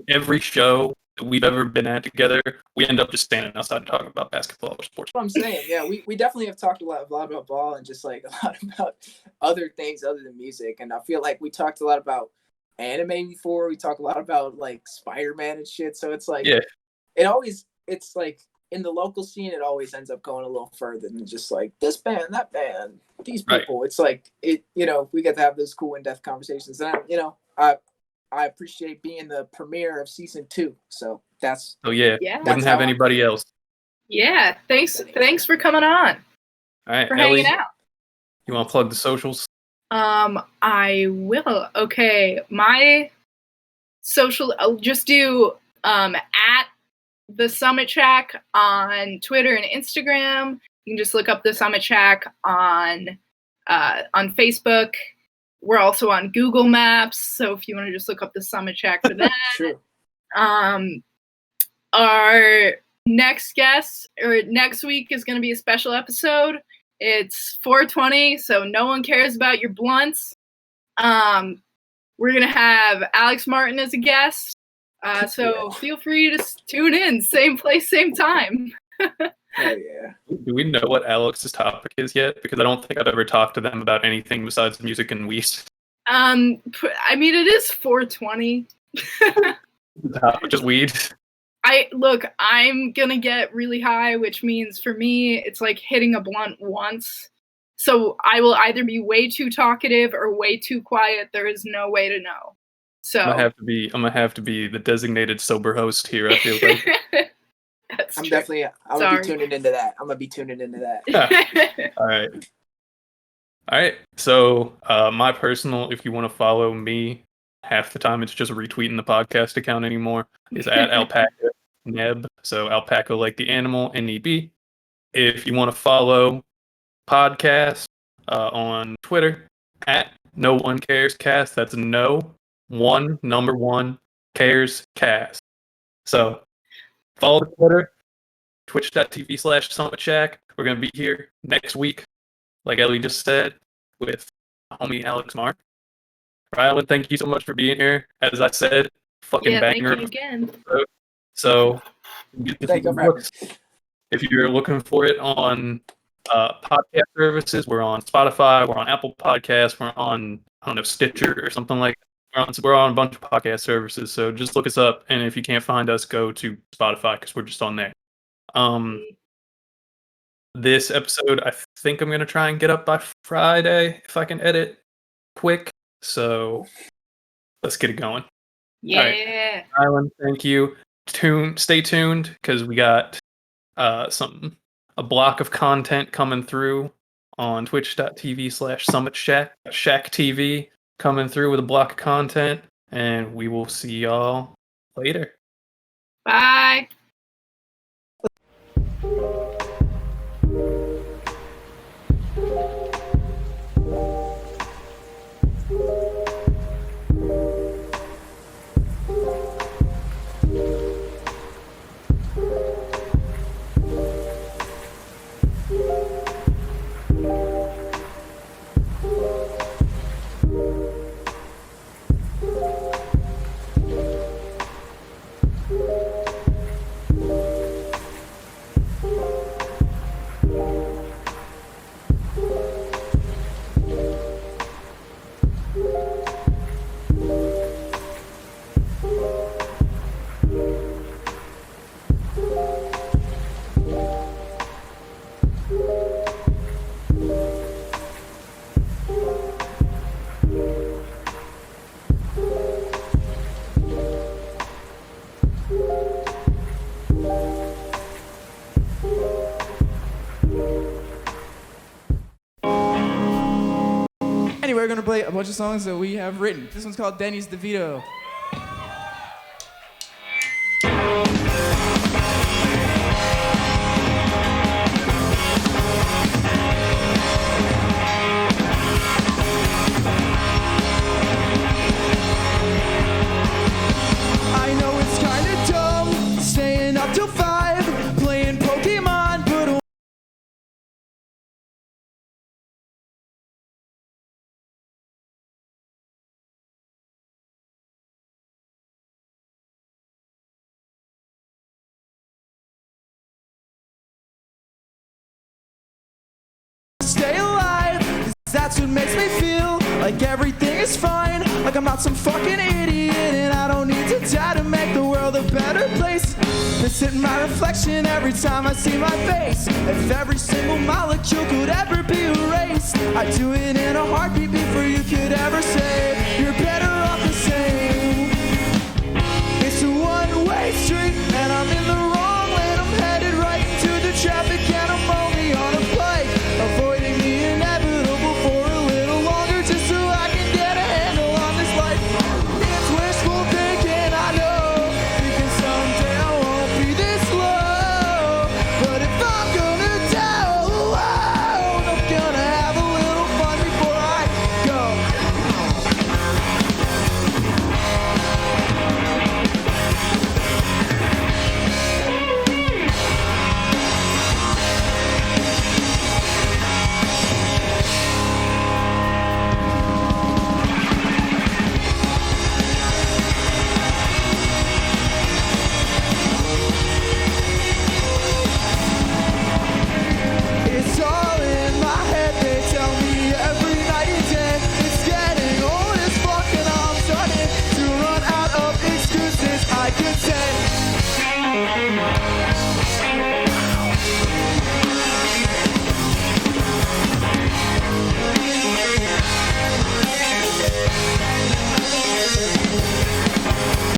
every show that we've ever been at together, we end up just standing outside and talking about basketball or sports. what I'm saying. Yeah, we definitely have talked a lot about ball and just like a lot about other things other than music. And I feel like we talked a lot about anime before. We talk a lot about like Spider-Man and shit. So it's like, Yeah. It's like in the local scene, it always ends up going a little further than just like this band, that band, these people. Right. It's like we get to have those cool in-depth conversations. And I appreciate being the premiere of season 2. So that's Yeah. Wouldn't have anybody else. Yeah. Thanks for coming on. All right, for Ellie, hanging out. You want to plug the socials? I will. Okay, my social. I'll just do at the Summit Track on Twitter and Instagram. You can just look up the Summit Track on Facebook. We're also on Google Maps, so if you want to just look up the Summit Track for that. True. our next guest, or next week, is going to be a special episode. It's 420, so no one cares about your blunts. We're going to have Alex Martin as a guest. So feel free to tune in. Same place, same time. Oh yeah. Do we know what Alex's topic is yet? Because I don't think I've ever talked to them about anything besides music and weed. I mean, it is 420. The topic is weed. I'm gonna get really high, which means for me, it's like hitting a blunt once. So I will either be way too talkative or way too quiet. There is no way to know. So I'm gonna have to be the designated sober host here. I feel like. That's I'm true. definitely. I'm gonna be tuning into that. I'm gonna be tuning into that. All right. So my personal, if you want to follow me, half the time it's just retweeting the podcast account anymore. Is at alpaca neb. So alpaca like the animal, NEB. If you want to follow podcast on Twitter at No One Cares Cast. That's no one number one cares cast. So follow the Twitter, twitch.tv/Summit Shack. We're gonna be here next week, like Ellie just said, with homie Alex Mark. Rylan, thank you so much for being here. As I said, fucking banger. Thank you again. So If if you're looking for it on podcast services, we're on Spotify, we're on Apple Podcasts, we're on, I don't know, Stitcher or something like that. We're on a bunch of podcast services, so just look us up, and if you can't find us, go to Spotify because we're just on there. This episode, I think I'm gonna try and get up by Friday if I can edit quick. So let's get it going. Yeah. All right. Rylan, thank you. Stay tuned because we got a block of content coming through on twitch.tv/Summit Shack. Shack TV coming through with a block of content, and we will see y'all later. Bye. Anyway, we're gonna play a bunch of songs that we have written. This one's called Denny's DeVito. I know it's kinda dumb, staying up till 5, playing Pokemon, but stay alive, 'cause that's what makes me feel like everything is fine, like I'm not some fucking idiot and I don't need to die to make the world a better place. It's hitting my reflection every time I see my face. If every single molecule could ever be erased, I'd do it in a heartbeat before you could ever say you're better